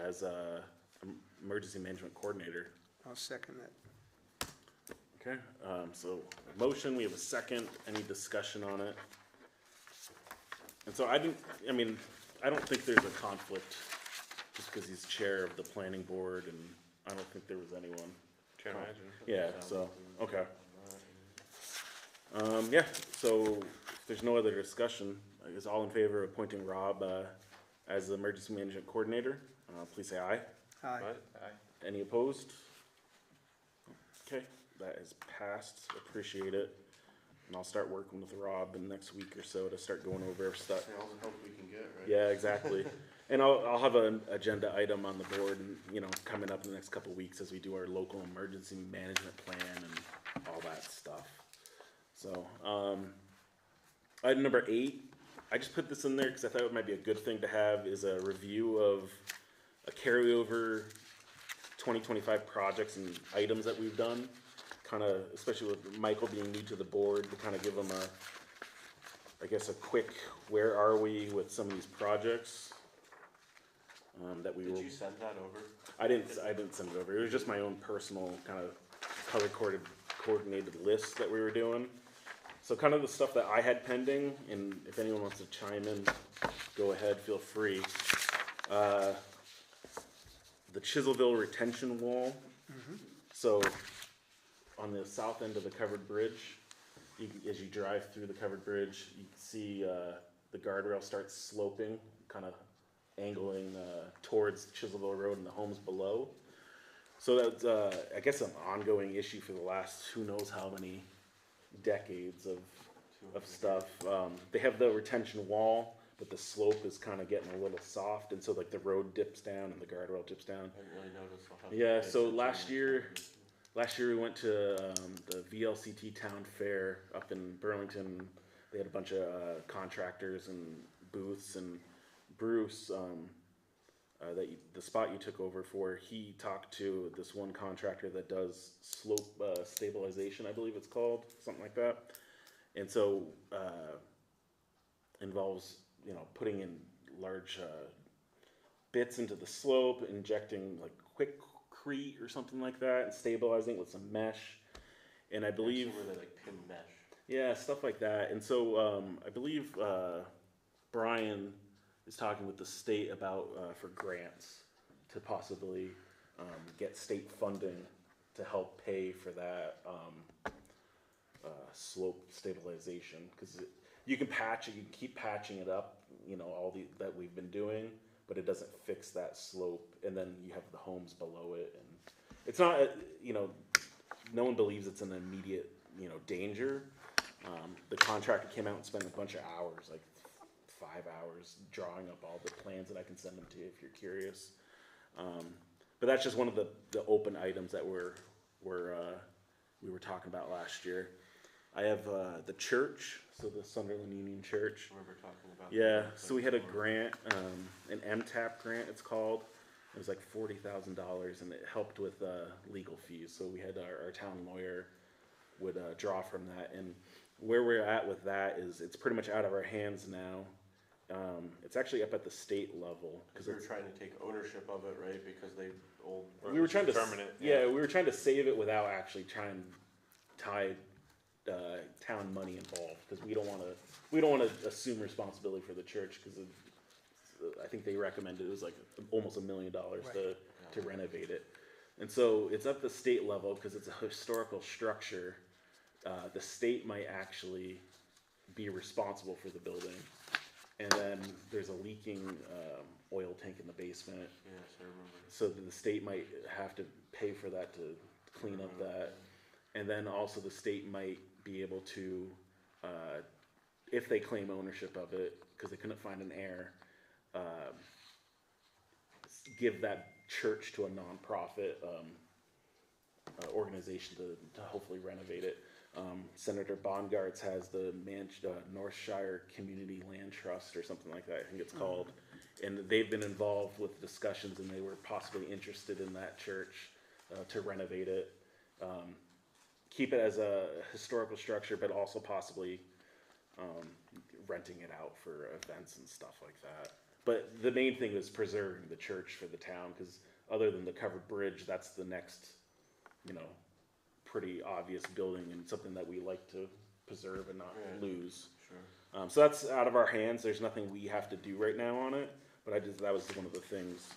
as a emergency management coordinator. I'll second that. Okay, so a motion, we have a second, any discussion on it? And so I don't think there's a conflict just because he's chair of the planning board, and I don't think there was anyone. Can't imagine. Yeah, so, okay. Yeah, so if there's no other discussion, I guess all in favor of appointing Rob, as the emergency management coordinator, please say aye. Aye. What? Aye. Any opposed? Okay, that is passed, appreciate it. And I'll start working with Rob in the next week or so to start going over stuff. Say all the help we can get, right? Yeah, exactly. And I'll have an agenda item on the board, you know, coming up in the next couple of weeks as we do our local emergency management plan and all that stuff. So, item number 8, I just put this in there because I thought it might be a good thing to have, is a review of a carryover 2025 projects and items that we've done. Kind of, especially with Michael being new to the board, to kind of give him a quick, where are we with some of these projects that we Did will. you send that over? I didn't send it over. It was just my own personal kind of color coordinated list that we were doing. So kind of the stuff that I had pending, and if anyone wants to chime in, go ahead, feel free. The Chiselville retention wall. So on the south end of the covered bridge, as you drive through the covered bridge, you can see the guardrail starts sloping, kind of angling towards Chiselville Road and the homes below. So that's, I guess, an ongoing issue for the last who knows how many decades of stuff. They have the retention wall, but the slope is kind of getting a little soft, and so like the road dips down and the guardrail dips down. I didn't really notice. I'll have to Yeah, pay so attention last next year we went to the VLCT Town Fair up in Burlington. They had a bunch of contractors and booths, and Bruce, the spot you took over for, he talked to this one contractor that does slope stabilization, I believe it's called, something like that. And so involves, you know, putting in large bits into the slope, injecting like quickcrete or something like that, and stabilizing it with some mesh. And I believe, where they like pin mesh. yeah, stuff like that. And so I believe Brian is talking with the state about for grants to possibly get state funding to help pay for that slope stabilization, because you can patch it, you can keep patching it up, you know, that we've been doing, but it doesn't fix that slope, and then you have the homes below it, and it's not, you know, no one believes it's an immediate, you know, danger. The contractor came out and spent a bunch of hours, like 5 hours, drawing up all the plans that I can send them to you if you're curious. But that's just one of the open items that we were talking about last year. I have the church, so the Sunderland Union Church. Remember talking about Yeah, that so we had a before. grant, an MTAP grant it's called. It was like $40,000, and it helped with legal fees. So we had our town lawyer would draw from that. And where we're at with that is it's pretty much out of our hands now. It's actually up at the state level. Because we were trying to take ownership of it, right? Because they old. We were trying to determine it, yeah, we were trying to save it without actually trying to tie town money involved, because we don't want to assume responsibility for the church, because I think they recommended it was like almost $1 million to renovate it, and so it's up the state level because it's a historical structure. The state might actually be responsible for the building, and then there's a leaking oil tank in the basement. Yes, I remember. So the state might have to pay for that to clean up that. And then also the state might be able to, if they claim ownership of it, because they couldn't find an heir, give that church to a nonprofit organization to hopefully renovate it. Senator Bongartz has the Northshire Community Land Trust or something like that, I think it's called. And they've been involved with discussions, and they were possibly interested in that church to renovate it. Keep it as a historical structure, but also possibly renting it out for events and stuff like that. But the main thing is preserving the church for the town, because other than the covered bridge, that's the next, you know, pretty obvious building and something that we like to preserve and not lose. Sure. So that's out of our hands. There's nothing we have to do right now on it, but that was one of the things.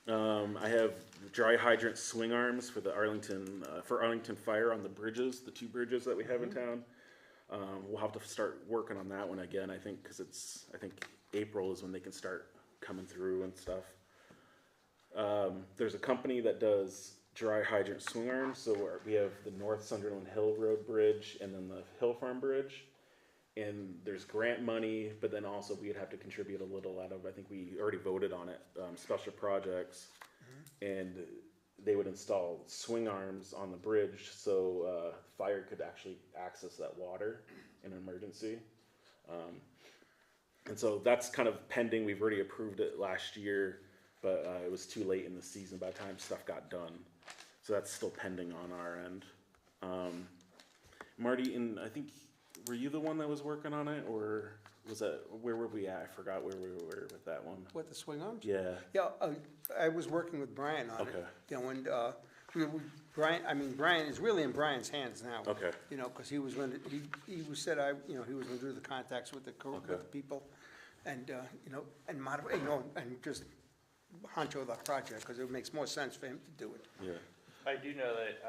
I have dry hydrant swing arms for the Arlington Fire on the bridges, the 2 bridges that we have in town. We'll have to start working on that one again, I think, because I think April is when they can start coming through and stuff. There's a company that does dry hydrant swing arms, so we have the North Sunderland Hill Road Bridge and then the Hill Farm Bridge. And there's grant money, but then also we'd have to contribute a little out of, I think we already voted on it, special projects. And they would install swing arms on the bridge so fire could actually access that water in an emergency. And so that's kind of pending. We've already approved it last year, but it was too late in the season by the time stuff got done. So that's still pending on our end. Marty, and I think, were you the one that was working on it, or was that, where were we at? I forgot where we were with that one. What, the swing arms? Yeah, Yeah, I was working with Brian on it. Okay. You know, and, Brian is really in Brian's hands now. okay, You know, because he was going to, he was said, he was going to do the contacts with the Okay. people and, you know, and modify, you know, and just honcho the project, because it makes more sense for him to do it. yeah, I do know that,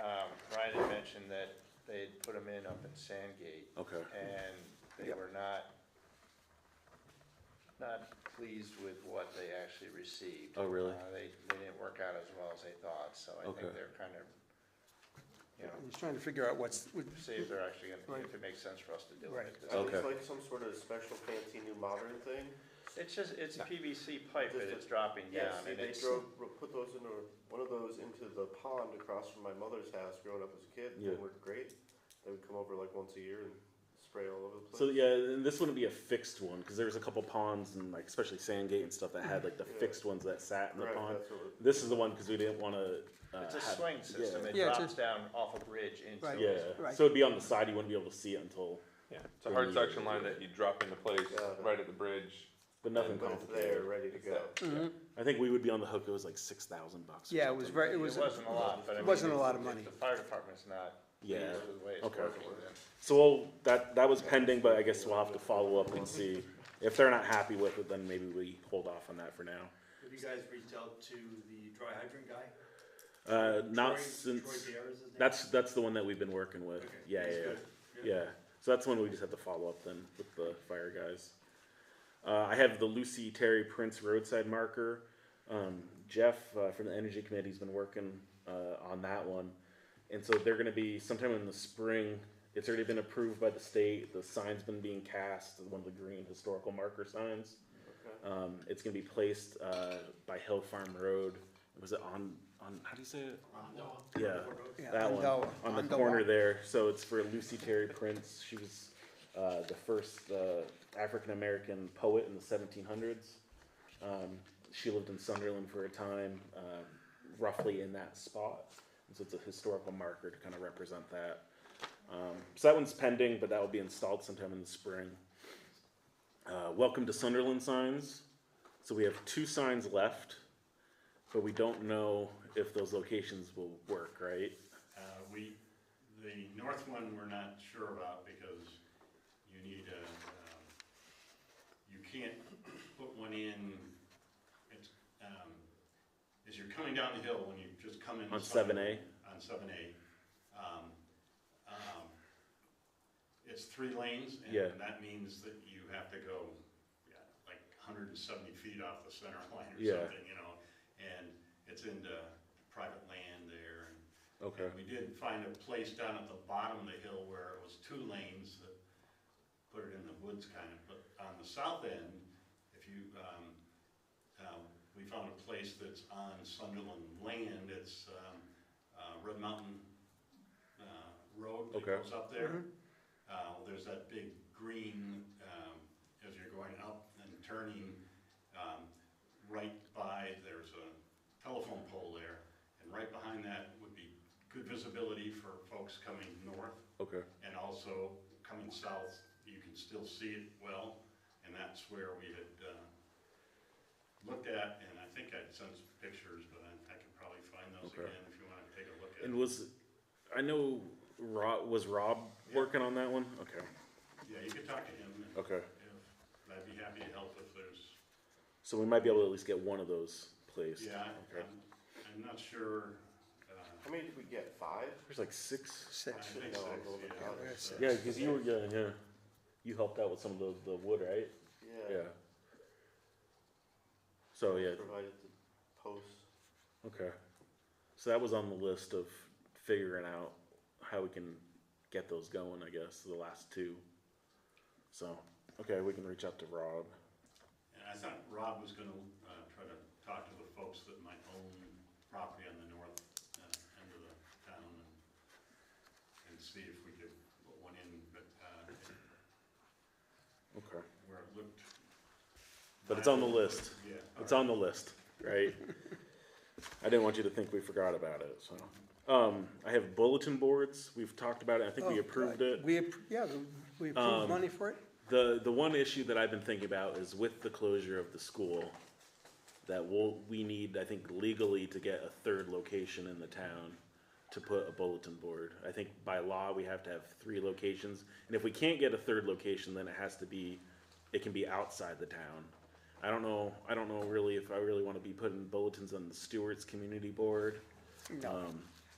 Ryan had mentioned that they had put them in up in Sandgate, okay, and they Yep. were not pleased with what they actually received. Oh, really? They didn't work out as well as they thought, so I Okay. think they're kind of, you know, He's trying to figure out see if they're actually gonna, Right. if it makes sense for us to do Right. it. Okay. It's like some sort of special fancy new modern thing. It's just, it's PVC pipe that it's dropping Yeah, down, see, and they it's, put those into, one of those into the pond across from my mother's house growing up as a kid. Yeah. They worked great. They would come over like once a year and spray all over the place. so yeah, and this wouldn't be a fixed one, because there was a couple ponds and like, especially Sandgate and stuff that had like the Yeah. fixed ones that sat in the Correct, pond. that's what it- This is the one, because we didn't want to. it's a swing system, it Yeah, it's drops down off a bridge into. Right. Yeah, Right. so it'd be on the side, you wouldn't be able to see it until, It's a hard suction line that you drop into place right at the bridge. but nothing But it's there, complicated. ready to go. I think we would be on the hook, it was like $6,000. or Yeah, it was something. very, It it was. wasn't a lot, but I It mean. wasn't a if- lot of if money. The fire department's not Yeah. pleased with the way it's Okay. working, then. So that was pending, but I guess we'll have to follow up and see. If they're not happy with it, then maybe we hold off on that for now. Have you guys reached out to the dry hydrant guy? Not Troy since, Bear is his name? that's the one that we've been working with. Okay, Yeah, he's yeah, good. yeah. Yeah, so that's the one we just have to follow up then with the fire guys. I have the Lucy Terry Prince roadside marker. Jeff from the Energy Committee's been working on that one. And so they're gonna be sometime in the spring. It's already been approved by the state. The sign's been being cast, one of the green historical marker signs. Okay. It's gonna be placed by Hill Farm Road. Was it on, how do you say it? Yeah. Yeah, That one, Andowa. on the Andowa. corner there, so it's for Lucy Terry Prince. She was the first African-American poet in the 1700s. She lived in Sunderland for a time, roughly in that spot, and so it's a historical marker to kind of represent that. So that one's pending, but that will be installed sometime in the spring. Welcome to Sunderland signs. So we have 2 signs left, but we don't know if those locations will work, right? The north one, we're not sure about because you need you can't put one in, it's, as you're coming down the hill, when you just come in. On 7A? On 7A. It's 3 lanes, Yeah. and that means that you have to go, like 170 feet off the center line or Yeah. something, you know? And it's into private land there, and Okay. and we did find a place down at the bottom of the hill where it was 2 lanes that put it in the woods kind of, but on the south end, if you, we found a place that's on Sunderland land, it's, Red Mountain, Road that Okay. goes up there. There's that big green, as you're going up and turning, right by, there's a telephone pole there, and right behind that would be good visibility for folks coming north, Okay. and also coming south, you can still see it well, and that's where we had looked at, and I think I'd sent some pictures, but I could probably find those Okay. again if you want to take a look at And it. I know was Rob working on that one? Okay. Yeah, you could talk to him, and Okay. I'd be happy to help if there's, So we might be able to at least get one of those replaced. Yeah, Okay. I'm not sure, How many did we get, 5? There's like 6. I Six. think No, six, a little bit yeah. higher. Six. Yeah, because you were, yeah. You helped out with some of the wood, right? Yeah. So, yeah, Provided the posts. okay. So that was on the list of figuring out how we can get those going, I guess, the last 2. So, okay, we can reach out to Rob. And I thought Rob was gonna, try to talk to the folks that might own property on the north, end of the town and see if we could put one in, but, Okay. where it looked. But it's on the list. Yeah. It's on the list, right? I didn't want you to think we forgot about it, so. I have bulletin boards. We've talked about it. I think we Oh, approved right. it. We approved money for it? The one issue that I've been thinking about is with the closure of the school, that we need, I think legally, to get a 3rd location in the town to put a bulletin board. I think by law, we have to have 3 locations, and if we can't get a 3rd location, then it can be outside the town. I don't know really if I really wanna be putting bulletins on the Stewart's Community Board. No.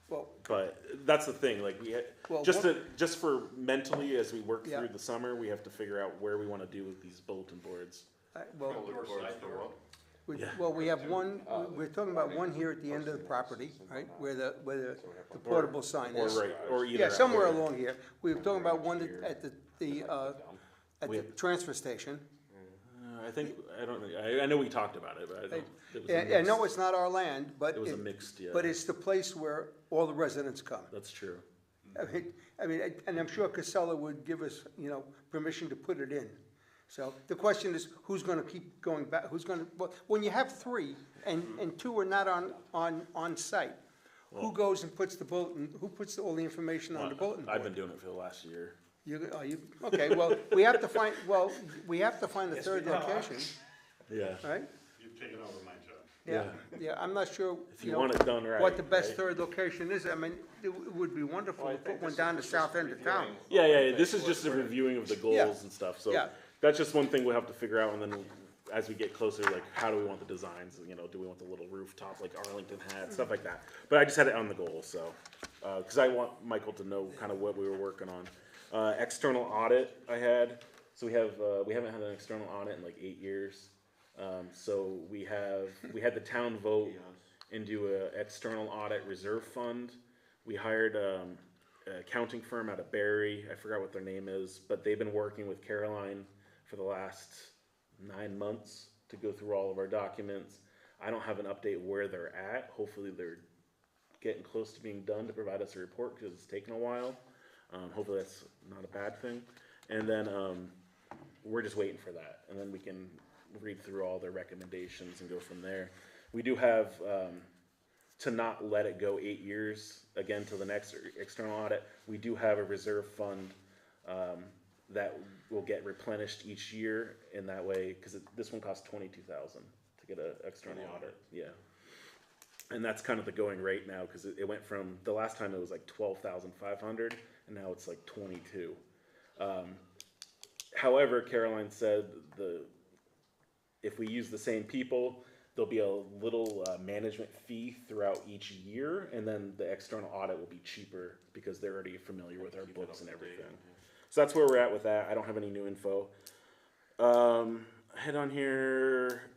Well, But that's the thing, like Well, just for mentally, as we work Yeah. through the summer, we have to figure out where we wanna do with these bulletin boards. well, Front door, side door. Yeah. well, we have one, we're talking about one here at the end of the property, right, where the portable sign is. Or either. Yeah, somewhere along here. We were talking about one at We the have- transfer station. I know we talked about it, but I don't. It was a I know mixed- it's not our land, but It was a mixed, yeah. but it's the place where all the residents come. That's true. I mean, and I'm sure Casella would give us, permission to put it in. So the question is, who's gonna keep going back, well, when you have 3 and 2 are not on site, who goes and puts who puts all the information on the bulletin board? I've been doing it for the last year. Okay, well, we have to find a 3rd location, Yeah. right? You've taken over my job. Yeah, I'm not sure, If you want it done right. what the best right? 3rd location is. I mean, it would be wonderful to put one down the south end of town. Yeah, this is just a reviewing of the goals and stuff, so Yeah. that's just one thing we'll have to figure out, and then as we get closer, like, how do we want the designs, do we want the little rooftop like Arlington had, stuff like that. But I just had it on the goal, so, cause I want Michael to know kind of what we were working on. External audit I had, so we haven't had an external audit in like 8 years. So we had the town vote into a external audit reserve fund. We hired, an accounting firm out of Barry, I forgot what their name is, but they've been working with Caroline for the last 9 months to go through all of our documents. I don't have an update where they're at. Hopefully they're getting close to being done to provide us a report, because it's taken a while. Hopefully that's not a bad thing. And then, we're just waiting for that, and then we can read through all their recommendations and go from there. We do have, to not let it go 8 years, again, till the next external audit, we do have a reserve fund, that will get replenished each year, in that way, cause this one costs $22,000 to get an external audit, yeah. And that's kind of the going rate now, cause it went from, the last time it was like 12,500, and now it's like 22. However, Caroline said if we use the same people, there'll be a little management fee throughout each year, and then the external audit will be cheaper because they're already familiar with our books and everything. So that's where we're at with that. I don't have any new info. Head on here,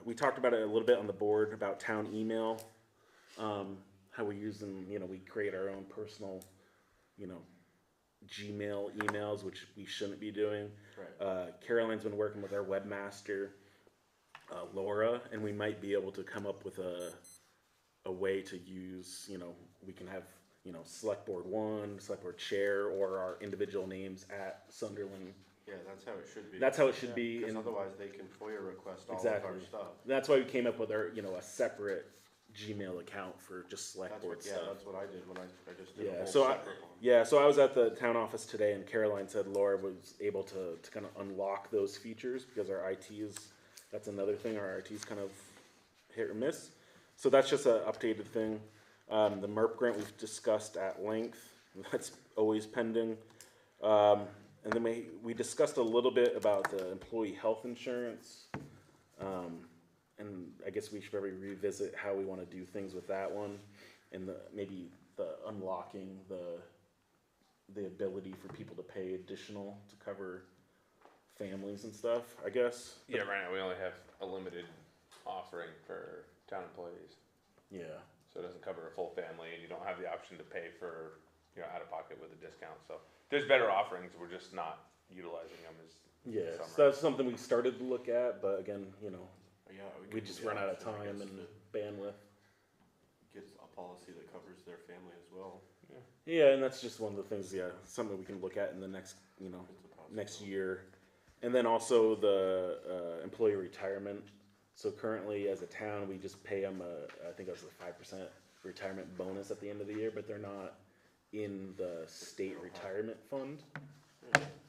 we talked about it a little bit on the board about town email, how we use them, we create our own personal, Gmail emails, which we shouldn't be doing. Right. Caroline's been working with our webmaster, Laura, and we might be able to come up with a way to use, we can have, select board 1, select board chair, or our individual names at Sunderland. Yeah, that's how it should be. That's how it should be. Because And otherwise they can FOIA request all of Exactly. our stuff. that's why we came up with our, a separate Gmail account for just select That's board what, stuff. yeah, that's what I did when I just did a Yeah, whole so separate one. so I was at the town office today, and Caroline said Laura was able to kind of unlock those features, because our IT that's another thing, our IT is kind of hit or miss. So that's just an updated thing. The MERP grant we've discussed at length, that's always pending. And then we discussed a little bit about the employee health insurance. and I guess we should probably revisit how we wanna do things with that one, and maybe the unlocking the ability for people to pay additional to cover families and stuff, I guess. Yeah, right now we only have a limited offering for town employees. Yeah, So it doesn't cover a full family, and you don't have the option to pay for, out of pocket with a discount. So there's better offerings, we're just not utilizing them as yeah, some so that's something we started to look at, but again, Yeah, we could just do the run out of option, I time guess, and to bandwidth. get a policy that covers their family as well. Yeah, and that's just one of the things, something we can look at in the next, It's a next possibility. year. And then also the employee retirement. So currently, as a town, we just pay them I think that's a 5% retirement bonus at the end of the year, but they're not in the state retirement fund.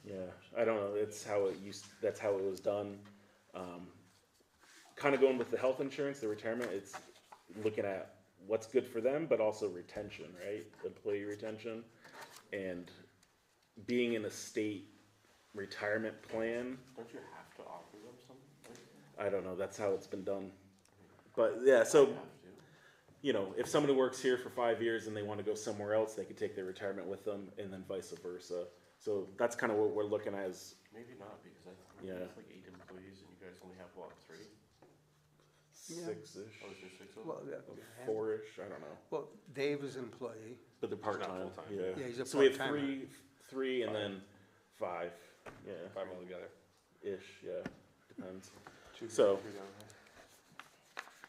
Yeah, I don't know. That's how it was done. Kind of going with the health insurance, the retirement. It's looking at what's good for them, but also retention, right? Employee retention, and being in a state retirement plan. Don't you have to offer them something? I don't know. That's how it's been done. But yeah, so You have to. if somebody works here for 5 years and they want to go somewhere else, they could take their retirement with them, and then vice versa. So that's kind of what we're looking at. Is Maybe not, because I Yeah. think it's like 8 employees and you guys only have, what, 3? Yeah. 6-ish, Oh, is there 6 of them? Well, yeah. 4-ish. I don't know. Well, Dave is an employee. But they're part not time. full-time. Yeah. Yeah, he's a so we have part-timer. three, and then 5. Yeah, 5 altogether. ish. Yeah, depends. 2, So- 3 down there.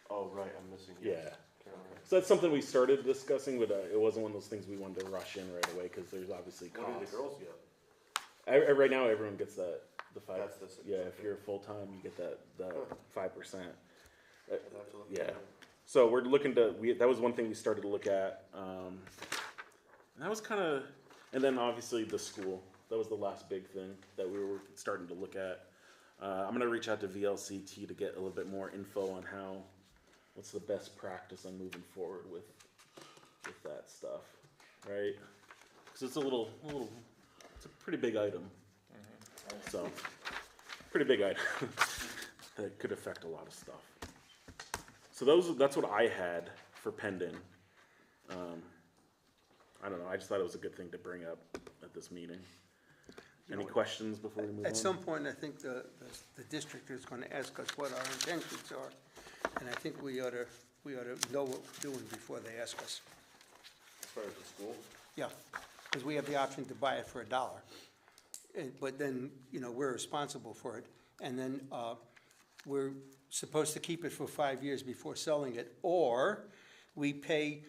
Oh, right, I'm missing. Yeah. Okay, all right. So that's something we started discussing, but it wasn't one of those things we wanted to rush in right away because there's obviously What do costs. the girls get? Right now, everyone gets the 5. That's the 6, Yeah, if okay. you're full time, you get the 5%. I'd have to look Yeah. at it. So we're looking to. That was one thing we started to look at. And that was kind of, and then obviously the school. That was the last big thing that we were starting to look at. I'm gonna reach out to VLCT to get a little bit more info on what's the best practice on moving forward with that stuff, right? Because it's it's a pretty big item. So, pretty big item that could affect a lot of stuff. So that's what I had for pending. I don't know. I just thought it was a good thing to bring up at this meeting. Any questions before we move on? At some point, I think the district is gonna ask us what our intentions are, and I think we ought to know what we're doing before they ask us. As far as the school? Yeah, because we have the option to buy it for $1. But then, we're responsible for it, and then we're supposed to keep it for 5 years before selling it, or we pay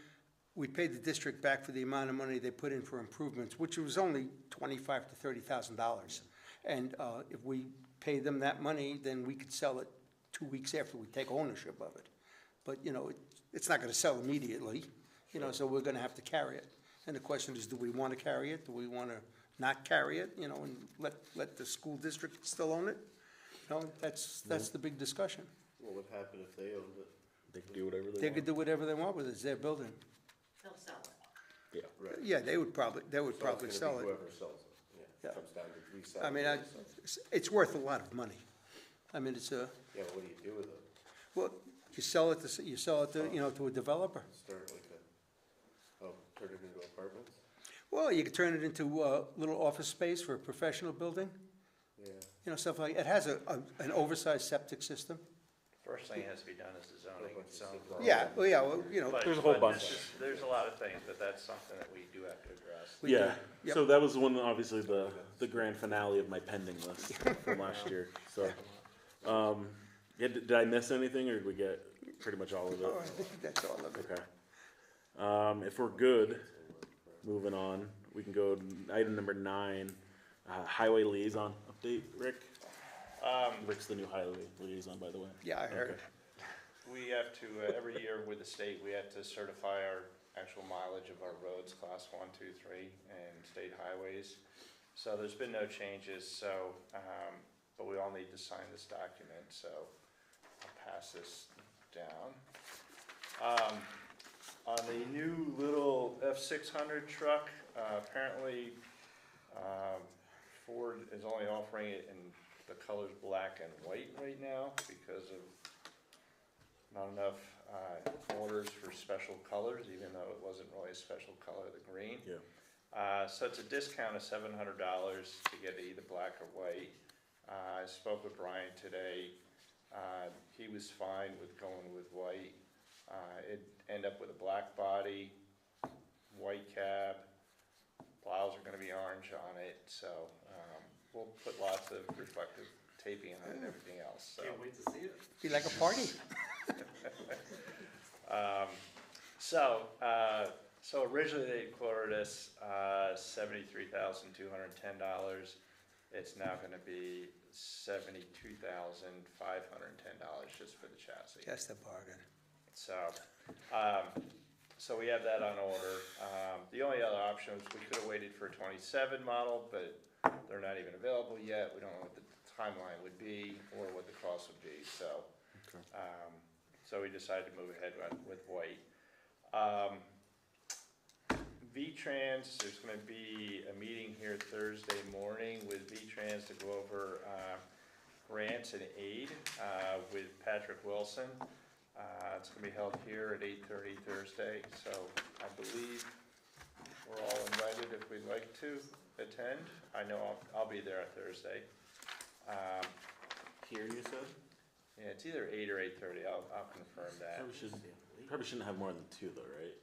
the district back for the amount of money they put in for improvements, which was only $25,000 to $30,000. And if we pay them that money, then we could sell it 2 weeks after we take ownership of it. But, it's not gonna sell immediately, so we're gonna have to carry it. And the question is, do we wanna carry it? Do we wanna not carry it, and let the school district still own it? That's the big discussion. What would happen if they owned it? They can do whatever they They want. could do whatever they want with it, it's their building. They'll sell it. Yeah. Right. Yeah, they would probably So it's gonna sell be it. whoever sells it, Yeah. Comes down to resell. I mean, it's worth a lot of money. I mean, Yeah, what do you do with it? well, you sell it to, to a developer. Start like turn it into apartments? Well, you could turn it into a little office space for a professional building, Yeah. stuff like, it has an oversized septic system. First thing that has to be done is the zoning. So- Yeah, But- There's a whole but bunch. There's a lot of things, but that's something that we do have to address. we do. Yeah. Yep. So that was obviously the grand finale of my pending list from last year. So, did I miss anything, or did we get pretty much all of Oh, I it? think that's all of it. Okay. If we're good, moving on, we can go to item number 9, highway liaison update. Rick. Rick's the new highway liaison, by the way. Yeah, I heard. Okay. We have to, every year with the state, we have to certify our actual mileage of our roads, class 1, 2, 3, and state highways. So there's been no changes, so, but we all need to sign this document, so I'll pass this down. On the new little F600 truck, apparently, Ford is only offering it in the colors black and white right now because of not enough, orders for special colors, even though it wasn't really a special color, the green. Yeah. So it's a discount of $700 to get either black or white. I spoke with Brian today. He was fine with going with white. It'd end up with a black body, white cab, plows are gonna be orange on it, so, we'll put lots of reflective taping on it and everything else, so. Can't wait to see it. Be like a party. So originally they quoted us, $73,210. It's now gonna be $72,510 just for the chassis. Just a bargain. So we have that on order. The only other option was we could have waited for a 27 model, but they're not even available yet. We don't know what the timeline would be or what the cost would be, so. So we decided to move ahead with white. V-Trans, there's gonna be a meeting here Thursday morning with V-Trans to go over, grants and aid, with Patrick Wilson. It's gonna be held here at 8:30 Thursday, so I believe we're all invited if we'd like to attend. I know I'll be there on Thursday. Here, you said? Yeah, it's either 8 or 8:30, I'll confirm that. Probably shouldn't have more than two though, right?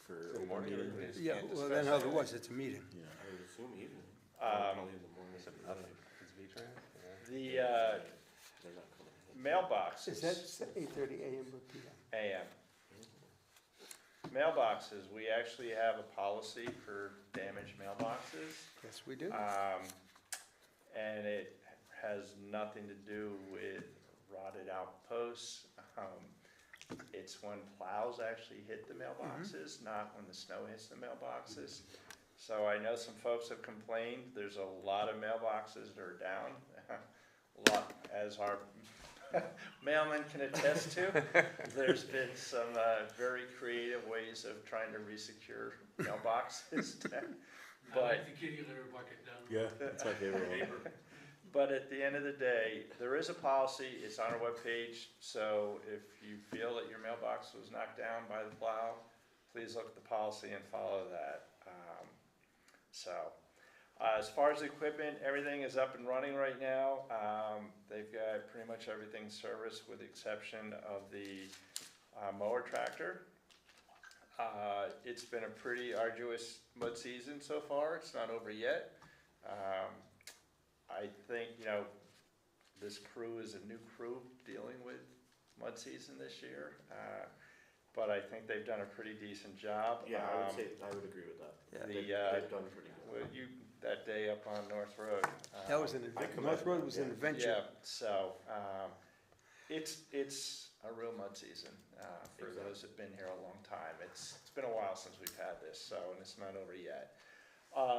For the one morning, meeting? we just Yeah, can't well, discuss then however it. it was, it's a meeting. Yeah. I would assume evening. Um, Probably in the morning. It's V-Trans? The They're not coming. mailboxes. Is that 8:30 AM or PM? AM. Mailboxes, we actually have a policy for damaged mailboxes. Yes, we do. And it has nothing to do with rotted out posts. It's when plows actually hit the mailboxes, not when the snow hits the mailboxes. So I know some folks have complained, there's a lot of mailboxes that are down. A lot, as our mailmen can attest to. There's been some very creative ways of trying to resecure mailboxes. But the kitty litter bucket down. Yeah, that's my favorite one. But at the end of the day, there is a policy, it's on our webpage, so if you feel that your mailbox was knocked down by the plow, please look at the policy and follow that. As far as equipment, everything is up and running right now. They've got pretty much everything serviced with the exception of the mower tractor. It's been a pretty arduous mud season so far, it's not over yet. I think, this crew is a new crew dealing with mud season this year, but I think they've done a pretty decent job. Yeah, I would agree with that. They've done pretty good. Well, that day up on North Road. That was an event. North Road was an adventure. Yeah, so, it's a real mud season, for those that've been here a long time. It's been a while since we've had this, so, and it's not over yet.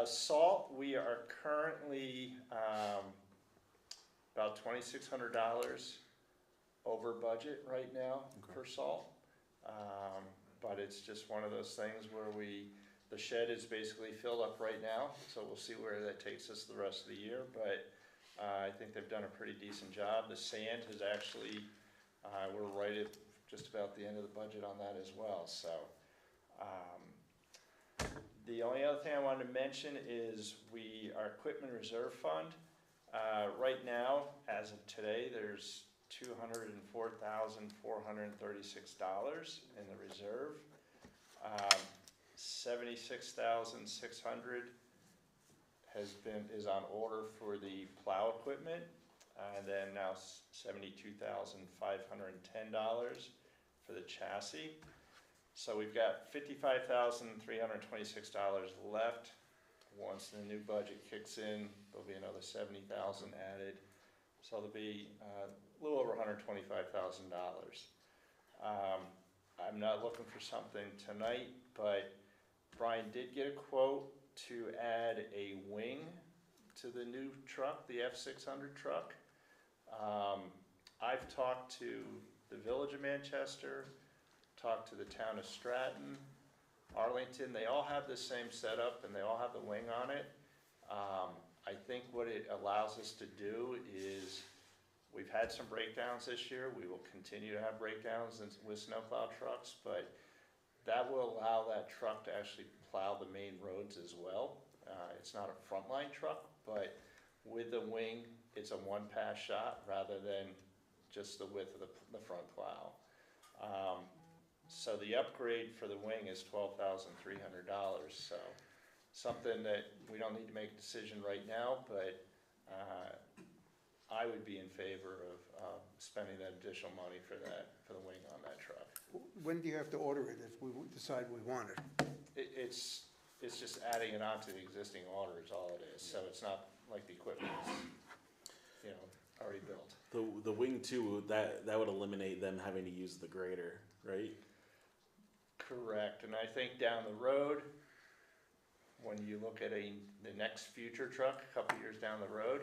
Salt, we are currently, about $2,600 over budget right now for salt. But it's just one of those things where the shed is basically filled up right now, so we'll see where that takes us the rest of the year, but I think they've done a pretty decent job. The sand has actually, we're right at just about the end of the budget on that as well, so. The only other thing I wanted to mention is our equipment reserve fund. Right now, as of today, there's $204,436 in the reserve. 76,600 is on order for the plow equipment, and then now $72,510 for the chassis. So we've got $55,326 left. Once the new budget kicks in, there'll be another $70,000 added. So there'll be a little over $125,000. I'm not looking for something tonight, but Brian did get a quote to add a wing to the new truck, the F600 truck. I've talked to the Village of Manchester, talked to the town of Stratton, Arlington. They all have the same setup and they all have the wing on it. I think what it allows us to do is We've had some breakdowns this year. We will continue to have breakdowns with snowplow trucks, but that will allow that truck to actually plow the main roads as well. It's not a frontline truck, but with the wing, it's a one-pass shot rather than just the width of the front plow. So the upgrade for the wing is $12,300. So something that we don't need to make a decision right now, but I would be in favor of spending that additional money for the wing on that truck. When do you have to order it if we decide we want it? It's just adding it onto the existing order is all it is. So it's not like the equipment is, already built. The wing too, that would eliminate them having to use the grader, right? Correct, and I think down the road, when you look at the next future truck, a couple years down the road,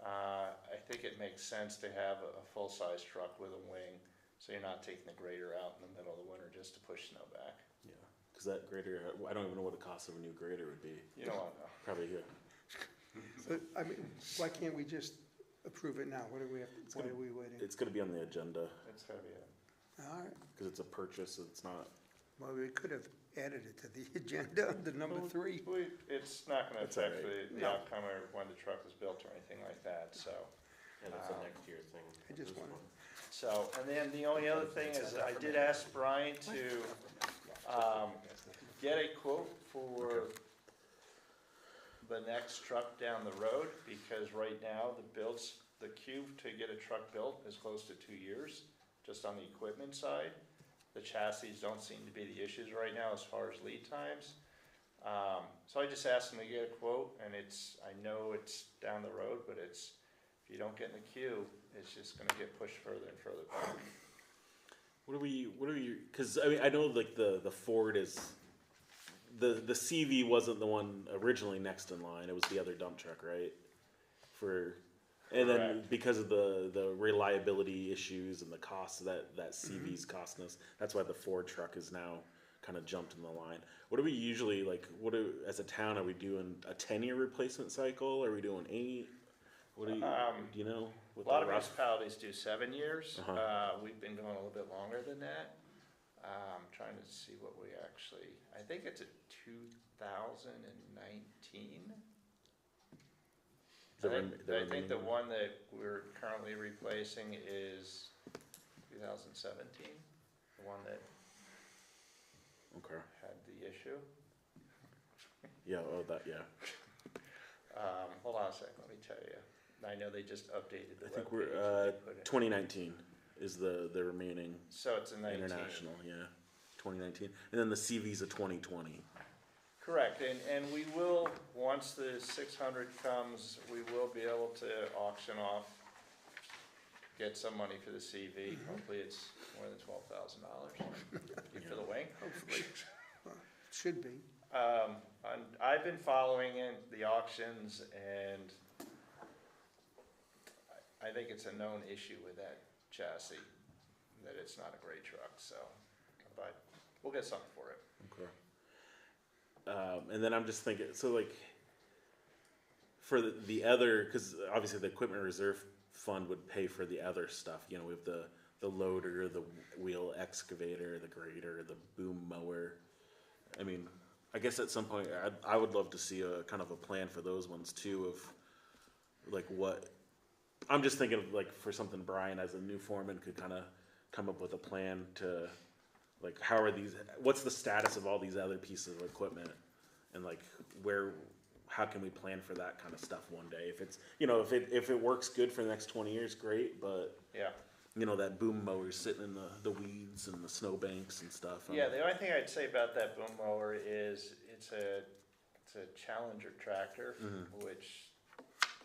I think it makes sense to have a full-size truck with a wing, so you're not taking the grader out in the middle of the winter just to push snow back. Yeah, because that grader, I don't even know what the cost of a new grader would be. You don't want to know. Probably, yeah. But, I mean, why can't we just approve it now? What do we have, why are we waiting? It's gonna be on the agenda, It's gotta be it. All right, because it's a purchase, it's not, well, we could have added it to the agenda under number 3. It's not gonna That's all affect right. the No. outcome or when the truck is built or anything like that, so. And it's a next year thing. I just This wanted- one. So, and then the only other thing is I did ask Brian to, get a quote for the next truck down the road, because right now the queue to get a truck built is close to 2 years, just on the equipment side. The chassis don't seem to be the issues right now as far as lead times. So I just asked him to get a quote, and I know it's down the road, but if you don't get in the queue, it's just gonna get pushed further and further back. what are you, because, I mean, I know like the Ford is, the CV wasn't the one originally next in line, it was the other dump truck, right? And then Correct. because of the reliability issues and the cost that CV's costing us, that's why the Ford truck is now kind of jumped in the line. What do we usually, like, as a town, are we doing a 10-year replacement cycle? Are we doing 8? What do you know? A lot of municipalities do 7 years. Uh-huh. We've been going a little bit longer than that. Trying to see what we actually, I think it's a 2019. I think the one that we're currently replacing is 2017, the one that Okay. had the issue. Yeah, yeah. Hold on a second, let me tell you. I know they just updated the I think webpage we're, and they put it- 2019 is the remaining So it's a 19. international, yeah. 2019. And then the CV's a 2020. Correct, and we will, once the 600 comes, we will be able to auction off, get some money for the CV. Hopefully it's more than $12,000 for the wing. Hopefully. Should be. And I've been following the auctions, and I think it's a known issue with that chassis, that it's not a great truck, so, but we'll get something for it. Okay. And then I'm just thinking, so like, for the other, because obviously the equipment reserve fund would pay for the other stuff. You know, we have the loader, the wheel excavator, the grader, the boom mower. I mean, I guess at some point, I would love to see a kind of a plan for those ones too, of like what, I'm just thinking of like for something Brian as a new foreman could kind of come up with a plan to, like, what's the status of all these other pieces of equipment, and like how can we plan for that kind of stuff one day? If it's, if it works good for the next 20 years, great, but Yeah. That boom mower's sitting in the weeds and the snowbanks and stuff. Yeah, the only thing I'd say about that boom mower is it's a Challenger tractor, which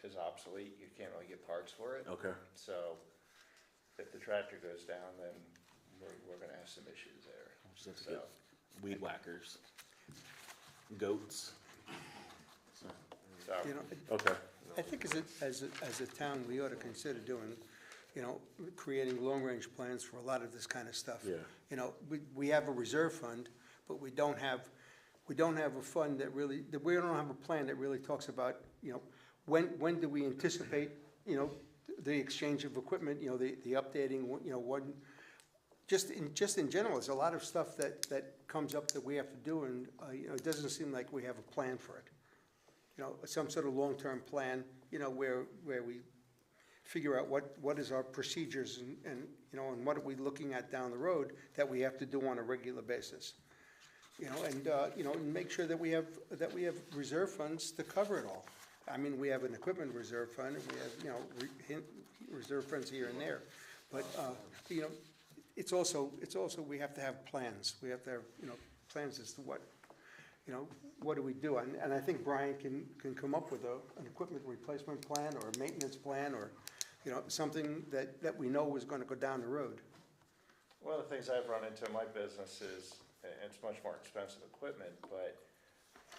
is obsolete. You can't really get parts for it. Okay. So if the tractor goes down, then we're gonna have some issues there. We'll just have to So, get weed whackers, goats. so, You know, Okay. I think as a town, we ought to consider doing, creating long-range plans for a lot of this kind of stuff. Yeah. We have a reserve fund, but we don't have a fund we don't have a plan that really talks about, when do we anticipate, the exchange of equipment, you know, the updating, you know, just in general, there's a lot of stuff that comes up that we have to do, and, you know, it doesn't seem like we have a plan for it. You know, some sort of long-term plan, you know, where we figure out what is our procedures and, you know, and what are we looking at down the road that we have to do on a regular basis. You know, and, you know, and make sure that we have reserve funds to cover it all. I mean, we have an equipment reserve fund, and we have, you know, reserve funds here and there. But, you know, it's also, we have to have plans. We have to have, you know, plans as to what, you know, what do we do? And I think Brian can come up with an equipment replacement plan or a maintenance plan or, you know, something that we know is gonna go down the road. One of the things I've run into in my business is, and it's much more expensive equipment, but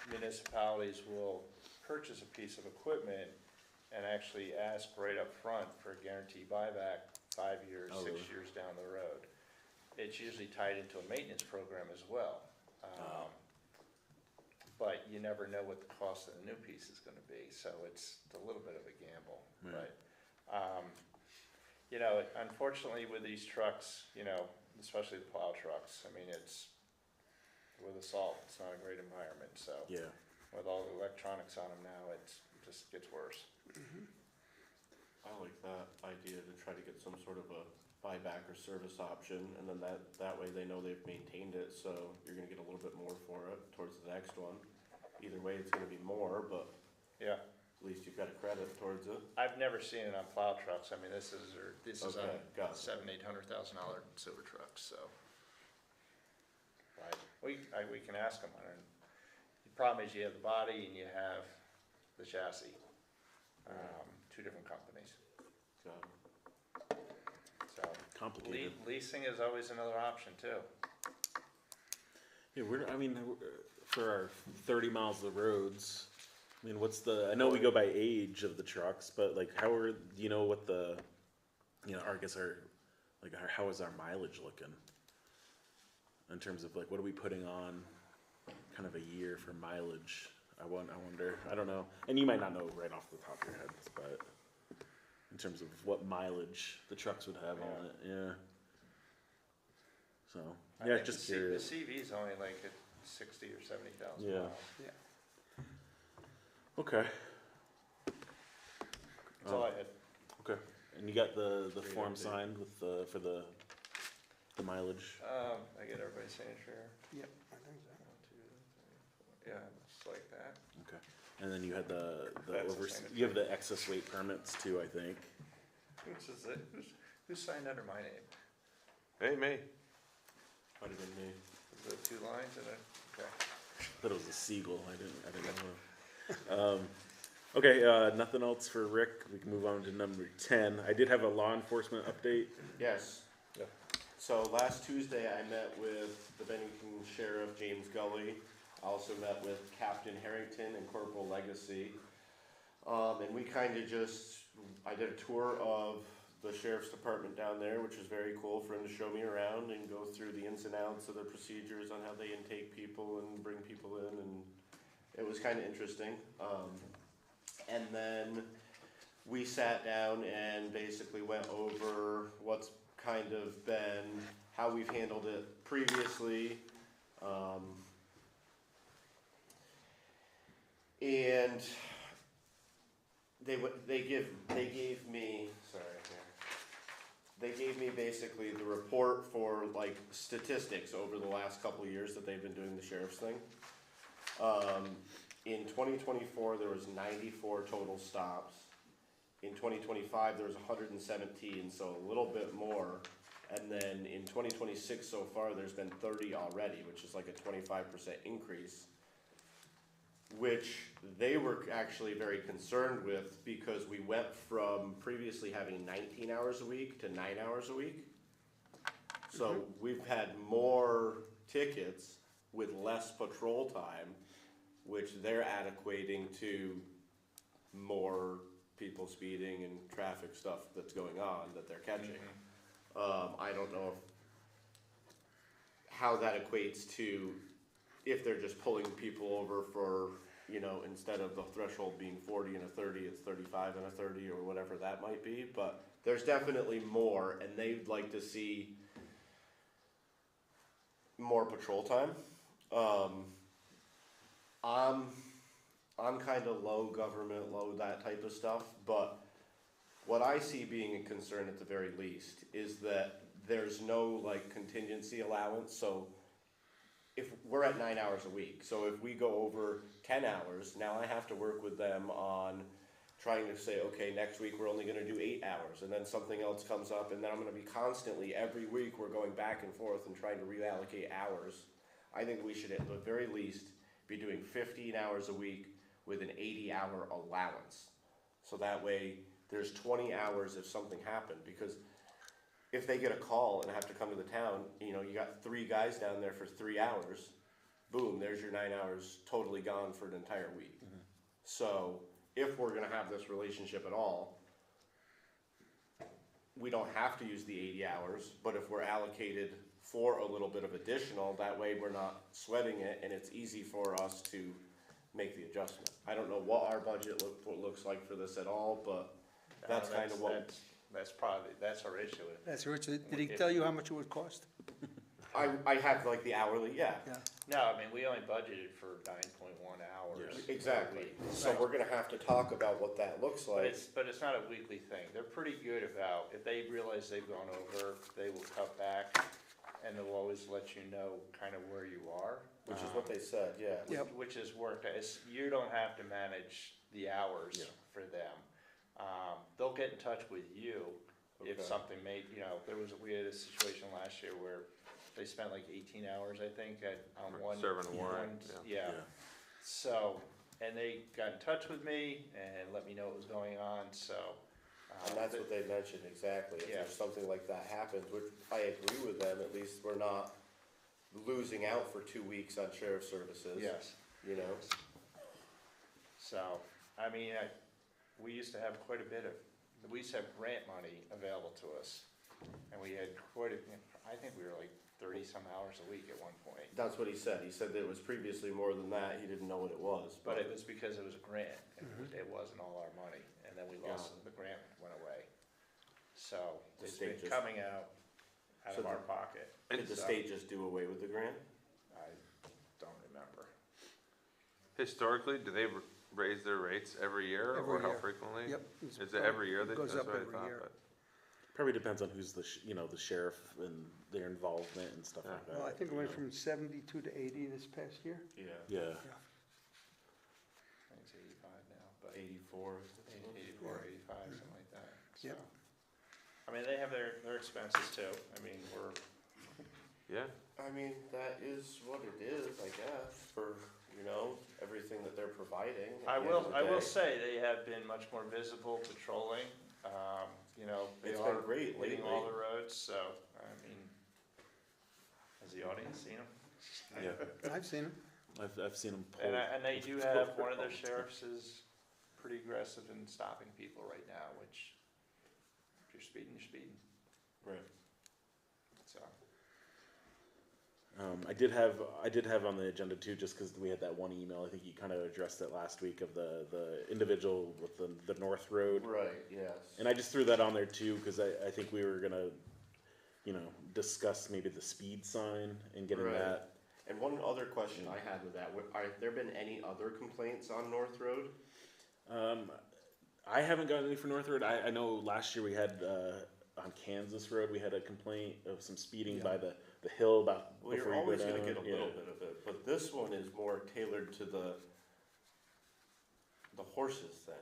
municipalities will purchase a piece of equipment and actually ask right up front for a guaranteed buyback 5 years, 6 years down the road. It's usually tied into a maintenance program as well. But you never know what the cost of the new piece is gonna be, so it's a little bit of a gamble. Right. But, you know, unfortunately with these trucks, you know, especially the plow trucks, I mean, it's, with assault, it's not a great environment, so. Yeah. With all the electronics on them now, it just gets worse. I like that idea to try to get some sort of a buyback or service option, and then that way they know they've maintained it, so you're gonna get a little bit more for it towards the next one. Either way, it's gonna be more, but Yeah, at least you've got a credit towards it. I've never seen it on plow trucks. I mean, this is on Okay, got it. $700,000-800,000 silver trucks, so. Right, we can ask them, and the problem is you have the body and you have the chassis, two different companies, Got it. so. Complicated. Leasing is always another option too. Yeah, for our 30 miles of roads, I mean, I know we go by age of the trucks, but like, do you know what the, you know, I guess how is our mileage looking? In terms of like, what are we putting on kind of a year for mileage? I wonder, I don't know, and you might not know right off the top of your heads, but in terms of what mileage the trucks would have on it, yeah. So, I yeah, think just the curious. CV's only like at 60 or 70,000 Yeah. miles. Yeah. Okay, That's all I had. okay, and you got the form signed with for the mileage? I get everybody's signature. Yep, I think so. 1, 2, 3, 4. Yeah, just like that. Okay, and then you had the That's the signature. you have the excess weight permits too, I think. Who signed under my name? Hey, me. Might have been me. Is it 2 lines and a, okay. Thought it was a seagull, I didn't know. Okay, nothing else for Rick, we can move on to number 10. I did have a law enforcement update. Yes. Yeah. So last Tuesday, I met with the Bennington Sheriff, James Gully. I also met with Captain Harrington and Corporal Legacy. And we kind of I did a tour of the Sheriff's Department down there, which was very cool for him to show me around and go through the ins and outs of the procedures on how they intake people and bring people in, and it was kind of interesting. And then we sat down and basically went over what's kind of been, how we've handled it previously. And they gave me basically the report for like statistics over the last couple of years that they've been doing the sheriff's thing. In 2024, there was 94 total stops. In 2025, there was 117, so a little bit more. And then in 2026 so far, there's been 30 already, which is like a 25% increase, which they were actually very concerned with because we went from previously having 19 hours a week to 9 hours a week. So we've had more tickets with less patrol time, which they're adequating to more people speeding and traffic stuff that's going on that they're catching. I don't know how that equates to if they're just pulling people over for you know, instead of the threshold being 40 and a 30, it's 35 and a 30 or whatever that might be. But there's definitely more, and they'd like to see more patrol time. I'm kind of low government, low that type of stuff, but what I see being a concern at the very least is that there's no like contingency allowance. So if we're at 9 hours a week, so if we go over 10 hours, now I have to work with them on trying to say, okay, next week we're only gonna do 8 hours, and then something else comes up, and then I'm gonna be constantly, every week, we're going back and forth and trying to reallocate hours. I think we should at the very least be doing 15 hours a week with an 80-hour allowance. So that way, there's 20 hours if something happened, because if they get a call and have to come to the town, you know, you got 3 guys down there for 3 hours, boom, there's your 9 hours totally gone for an entire week. So if we're gonna have this relationship at all, we don't have to use the 80 hours, but if we're allocated for a little bit of additional, that way we're not sweating it and it's easy for us to make the adjustment. I don't know what our budget looks like for this at all, but that's kind of what. That's our issue. That's rich. Did he tell you how much it would cost? I have like the hourly, yeah. No, I mean, we only budgeted for 9.1 hours. Exactly. So we're gonna have to talk about what that looks like. But it's not a weekly thing. They're pretty good about, if they realize they've gone over, they will cut back, and they'll always let you know kind of where you are. Which is what they said, yeah. Yep. Which has worked. You don't have to manage the hours for them. They'll get in touch with you if Okay. something made, you know, we had a situation last year where they spent like 18 hours, I think, on one. Serving a warrant, Yeah. So, and they got in touch with me and let me know what was going on, so. And that's what they mentioned, exactly. If Yeah. there's something like that happens, which I agree with them, at least we're not losing out for 2 weeks on sheriff services. Yes. You know? So, I mean, we used to have quite a bit of, we used to have grant money available to us. And we had I think we were like 30-some hours a week at one point. That's what he said. He said that it was previously more than that. He didn't know what it was. But it was because it was a grant, and it wasn't all our money. And then we lost, the grant went away. So, The it's state been just- coming out So of our pocket. Did the So, state just do away with the grant? I don't remember. Historically, do they raise their rates every year Every or how year. frequently? Yep. Is it every year? It goes That's up what I every thought, year. but- Probably depends on who's the the sheriff and their involvement and stuff like that. Well, I think it you went know. from 72 to 80 this past year. Yeah. Yeah. I think it's 85 now, but 84. 84, 85, something like that. So, Yep. I mean, they have their expenses too. I mean, Yeah, I mean, that is what it is, I guess, for, you know, everything that they're providing. at I the end of the I will day. say they have been much more visible patrolling. You know, they It's are been great hitting all lately. the roads, so, I mean, has the audience seen them? Yeah. I've seen them. I've seen them pull. And they do have, one of their sheriffs is pretty aggressive in stopping people right now, which, if you're speeding, you're speeding, Right. so. I did have on the agenda too, just because we had that one email. I think you kind of addressed it last week of the individual with the North Road. Right, yes. And I just threw that on there too, because I think we were gonna, discuss maybe the speed sign and getting Right. that. And one other question I had with that, are there been any other complaints on North Road? I haven't gotten any for North Road. I know last year we had, on Kansas Road, we had a complaint of some speeding by the hill about Well, before you're you go always gonna down. get a little bit of it, but this one is more tailored to the horses then,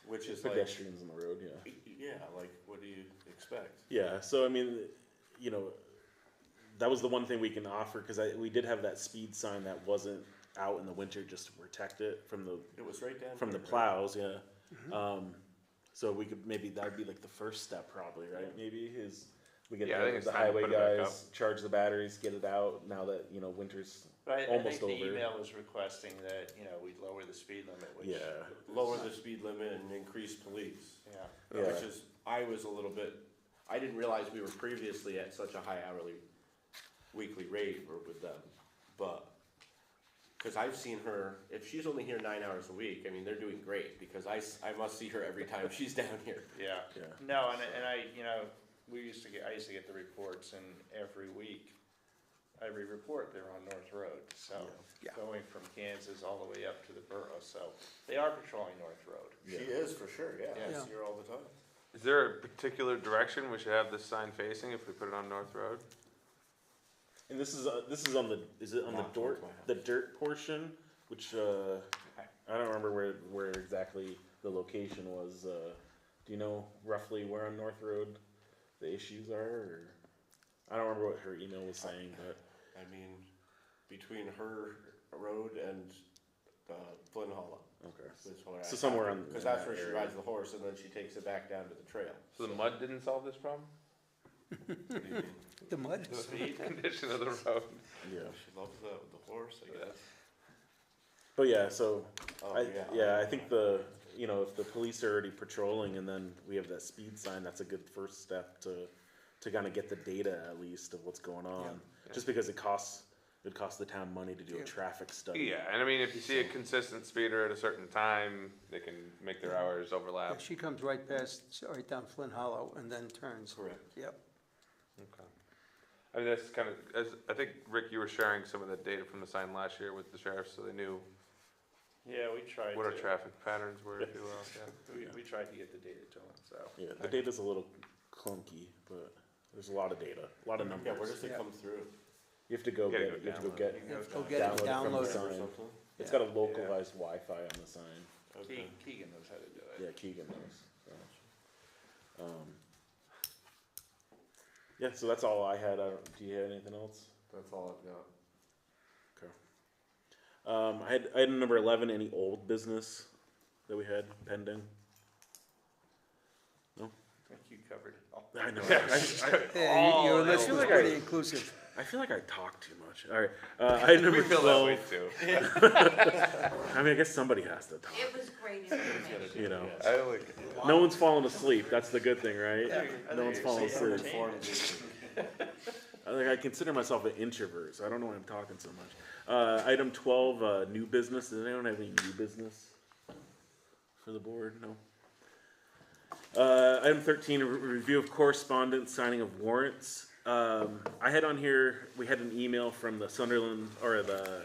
which is like, Pedestrians on the road, yeah. yeah, like, what do you expect? Yeah, so I mean, that was the one thing we can offer, because we did have that speed sign that wasn't out in the winter just to protect it from the It was right down from the here, right? plows, yeah. So we could maybe that'd be like the first step, probably, right? Maybe is we get Yeah, I think it's the time to highway put it back guys charge the batteries, get it out now that winter's But I almost think the over. email was requesting that, we lower the speed limit, which. Yeah. Lower the speed limit and increase police. Yeah. Yeah. Which is, I was a little bit, I didn't realize we were previously at such a high hourly weekly rate with them, but Cause I've seen her, if she's only here 9 hours a week, I mean, they're doing great, because I must see her every time she's down here. Yeah. Yeah. No, and I, I used to get the reports, and every week, every report, they're on North Road, so, Yeah. going from Kansas all the way up to the borough, so, they are patrolling North Road. She is, for sure, yeah, I Yeah. see her all the time. Is there a particular direction we should have this sign facing if we put it on North Road? And this is on the, is it on Not the towards my house. the dirt portion, which, I don't remember where exactly the location was, do you know roughly where on North Road the issues are, or? I don't remember what her email was saying, but, I mean, between her road and, Flynn Hollow. okay. Is where So somewhere on- Because in that's that where she area. rides the horse, and then she takes it back down to the trail. So the mud didn't solve this problem? The mud? The condition of the road. Yeah. She loves the horse, I guess. But yeah, so, Oh, I think if the police are already patrolling and then we have that speed sign, that's a good first step to kind of get the data at least of what's going on. Yeah. Just because it would cost the town money to do a Yeah. traffic study. Yeah, and I mean, if you see a consistent speeder at a certain time, they can make their hours Yeah, overlap. she comes right past, right down Flint Hollow and then turns. Correct. Yep. Okay. I mean, that's kind of, as, I think, Rick, you were sharing some of the data from the sign last year with the sheriff, so they knew Yeah, we tried what our to, traffic patterns were, if you will, yeah. we tried to get the data to them, so. Yeah, the data's a little clunky, but there's a lot of data, a lot of numbers. Yeah, where does it Yeah. come through? You have to go You gotta get it. go You have to go download get. it. You have to go Download get it, it from the download sign. it. Something? It's Yeah. got a localized Wi-Fi on the sign. Okay. Keegan knows how to do it. Yeah, Keegan knows. So. Yeah, so that's all I had. Do you have anything else? That's all I've got. I had item number 11. Any old business that we had pending? I think you covered it all. I know. Yeah, your list feel was like pretty inclusive. I feel like I talk too much. All right, item number We feel that way 12. too. I mean, I guess somebody has to talk. It was great information. You know, I like it. no one's falling asleep. That's the good thing, right? I No one's think falling you're asleep. entertained. I consider myself an introvert, so I don't know why I'm talking so much. Item 12, new business. Does anyone have any new business for the board? No. Item 13, a review of correspondence, signing of warrants. I had on here, we had an email from the Sunderland, or the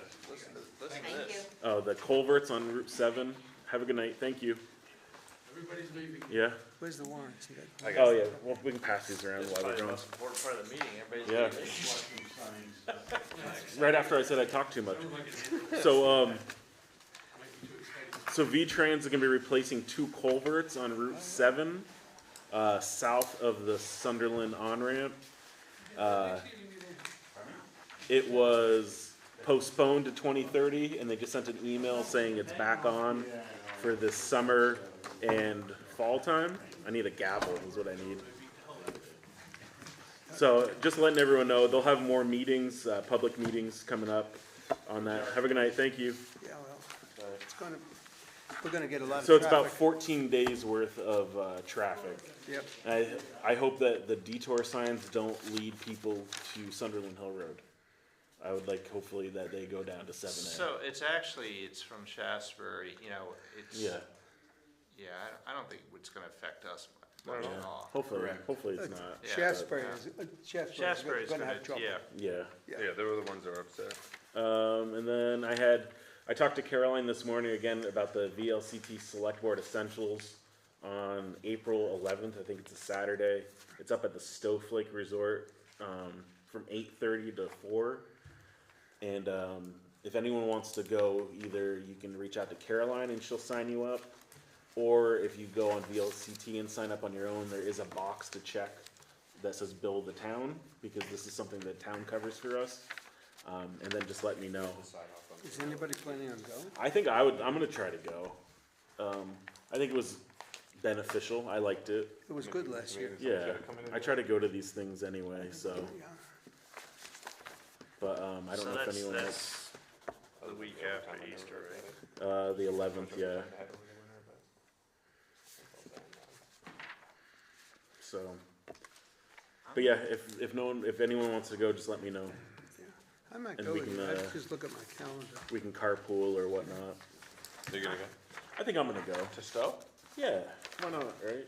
Thank you. the culverts on Route 7. Have a good night. Thank you. Everybody's leaving. Yeah. Where's the warrants? Oh, yeah. Well, we can pass these around It's while we're probably the going. most important part of the meeting, everybody's Yeah. leaving. Walking signs. Right after I said I talked too much. I don't like it. So, Might be too excited. So V-Trans is gonna be replacing 2 culverts on Route 7, south of the Sunderland on-ramp. It was postponed to 2030, and they just sent an email saying it's back on for this summer and fall time. I need a gavel is what I need. So just letting everyone know, they'll have more meetings, public meetings coming up on that. Have a good night, thank you. Yeah, well, we're gonna get a lot of traffic. So it's about 14 days worth of traffic. Yep. I hope that the detour signs don't lead people to Sunderland Hill Road. I would like hopefully that they go down to 7A. So it's from Shaftesbury, it's. Yeah, I don't think it's gonna affect us Not much at at all. hopefully it's not. Yeah. Shaftesbury Yeah. Shaftesbury's Shaftesbury's gonna gonna, have trouble. yeah. Yeah. Yeah, they were the ones that were upset. And then I talked to Caroline this morning again about the VLCT Select Board Essentials on April 11th. I think it's a Saturday. It's up at the Snowflake Resort from 8:30 to 4. And if anyone wants to go, either you can reach out to Caroline and she'll sign you up, or if you go on VLCT and sign up on your own, there is a box to check that says Bill the Town, because this is something that town covers for us. And then just let me know. Is anybody planning on going? I think I'm gonna try to go. I think it was beneficial. I liked it. It was good last year. Yeah, I try to go to these things anyway, so, Yeah. but, I don't know if anyone else, The week after Easter, right? the 11th, yeah, so. But yeah, if anyone wants to go, just let me know. I might And go we with can, you, I uh, just look at my calendar. We can carpool or whatnot. You're gonna go I think I'm gonna go. to Stowe? Yeah, why not, right?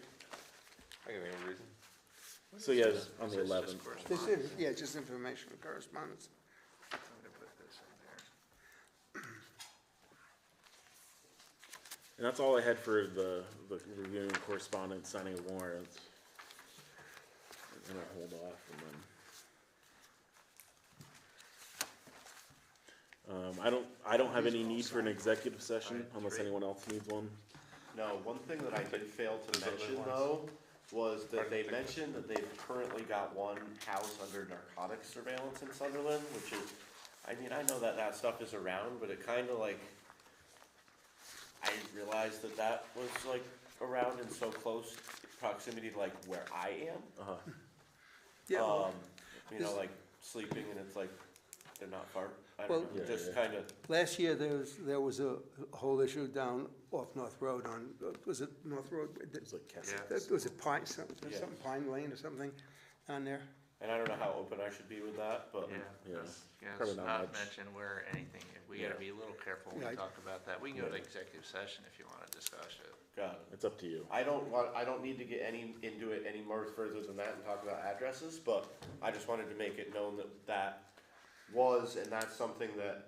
I can think of a reason. So yeah, on the 11th. This is, yeah, just information and correspondence. I'm gonna put this in there. And that's all I had for the reviewing correspondence, signing of warrants. And I'll hold off and then. I don't have any need for an executive session unless anyone else needs one. No, one thing that I did fail to There's other mention ones. though, was that Pardon they me? mentioned that they've currently got one house under narcotics surveillance in Sunderland, which is, I mean, I know that that stuff is around, but it kinda like, I didn't realize that that was like around in so close proximity to like where I am. Uh-huh. Yeah, well, You know, this- like sleeping and it's like, they're not far, I Well- don't know, Yeah, just yeah. kinda, last year, there was a whole issue down off North Road on, was it North Road? It's like Cassie. Was it Pine, something Yeah. Pine Lane or something on there? and I don't know how open I should be with that, but. Yeah, Yeah, probably it's not not much. mentioned where anything, we gotta Yeah. be a little careful when Yeah, we I- talk about that. We can go to executive session if you wanna discuss it. Got it. It's up to you. I don't need to get into it any more further than that and talk about addresses, but I just wanted to make it known that that was, and that's something that,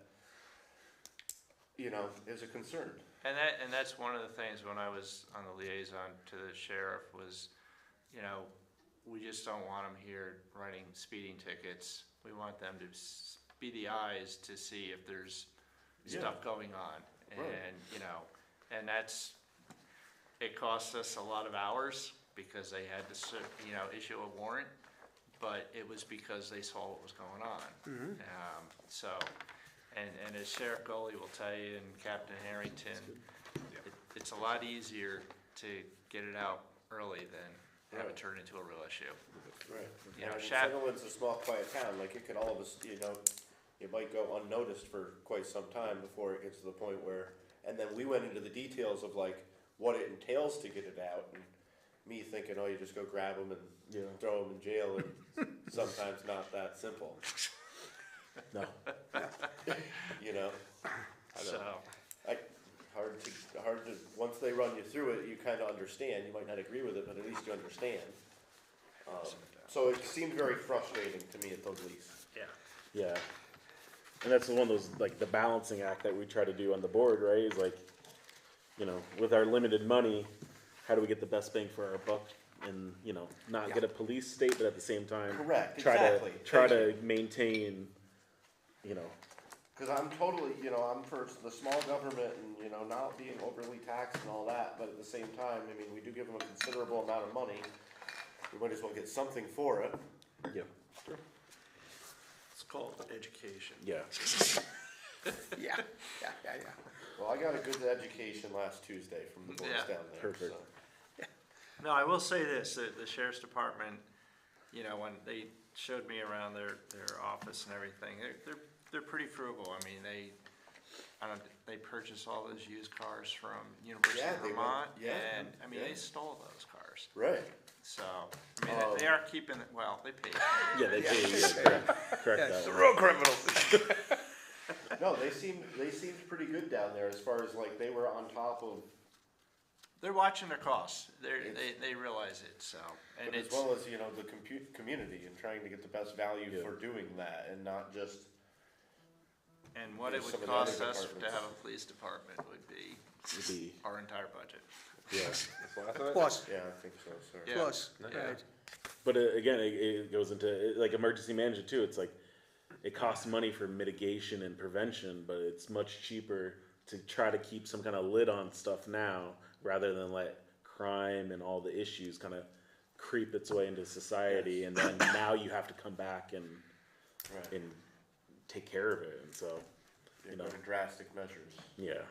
you know, is a concern. And that's one of the things when I was on the liaison to the sheriff was, you know, we just don't want them here writing speeding tickets. We want them to be the eyes to see if there's stuff going on. Right. And, you know, and that's, it cost us a lot of hours because they had to, you know, issue a warrant, but it was because they saw what was going on. So, and as Sheriff Goley will tell you and Captain Harrington, it's a lot easier to get it out early than have it turn into a real issue. Right. You know, And Shad- Sunderland's a small, quiet town, like it could all of us, you know, it might go unnoticed for quite some time before it gets to the point where, and then we went into the details of like what it entails to get it out, and me thinking, oh, you just go grab them and Yeah. throw them in jail, and sometimes not that simple, No. you know? I don't So, know. Hard to, once they run you through it, you kinda understand, you might not agree with it, but at least you understand. So it seemed very frustrating to me at the least. yeah. Yeah. And that's one of those, like, the balancing act that we try to do on the board, right? Is like, you know, with our limited money, how do we get the best bang for our buck? And, you know, not get a police state, but at the same time, Correct, try exactly. try Thank to maintain, you know, Cause I'm totally, you know, I'm for the small government and, you know, not being overly taxed and all that, but at the same time, I mean, we do give them a considerable amount of money. We might as well get something for it. yeah, It's called education. yeah. Yeah, yeah. Well, I got a good education last Tuesday from the boys Yeah. down there, Perfect. so. No, I will say this, the sheriff's department, you know, when they showed me around their office and everything, they're pretty frugal. I mean, they purchase all those used cars from University Yeah, of they went- Vermont, yeah, and, I mean, yeah. they stole those cars. Right. So, I mean, they are keeping, it. Well, they pay. Yeah, they pay, yeah, correct that. one. Real criminals. No, they seemed pretty good down there as far as like they were on top of, They're watching their costs. They realize it, so, and but as it's, well as, you know, the community and trying to get the best value Yeah. for doing that and not just, and what it Some would of the cost other us to departments. have a police department would be It'd be, our entire budget. yeah. That's what I thought. Plus, yeah, I think so, sir. Yeah. plus, Yeah. right. But again, it goes into like emergency management too. It's like it costs money for mitigation and prevention, but it's much cheaper to try to keep some kind of lid on stuff now rather than let crime and all the issues kind of creep its way into society, and then now you have to come back and Right. take care of it. And so, You know. know, drastic measures. yeah,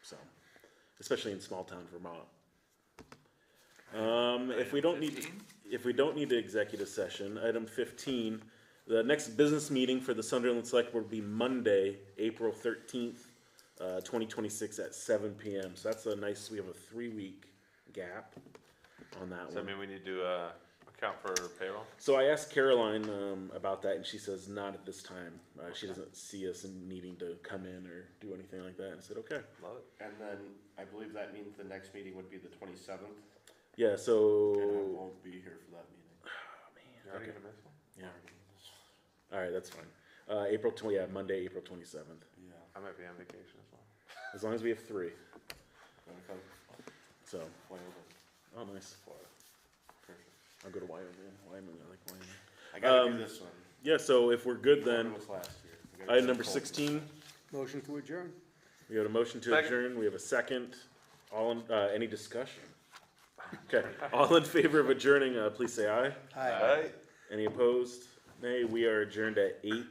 so especially in small town Vermont. If we don't need 15? if we don't need the executive session, item 15, the next business meeting for the Sunderland Select Board will be Monday, April 13th, 2026 at 7 p.m. So that's a nice. We have a 3-week gap on that So I one. mean, we need to, count for payroll? So I asked Caroline, about that, and she says not at this time. She doesn't see us in needing to come in or do anything like that, and I said, okay. Love it. And then I believe that means the next meeting would be the 27th. Yeah, And I so, won't be here for that meeting. You're already okay. gonna miss one? Yeah, alright, that's fine. Monday, April 27th. Yeah. I might be on vacation as well. As long as we have 3, Gonna come so, Wyoming, oh, nice. Florida. Perfect. I'll go to Wyoming. I like Wyoming. I gotta Um, do this one. Yeah, so if we're good then, Florida was last year. I gotta item go number cold. 16, Motion to adjourn. we have a motion to Second. adjourn, we have a second. Any discussion? Okay, all in favor of adjourning, please say aye. Aye. Any opposed? Nay, we are adjourned at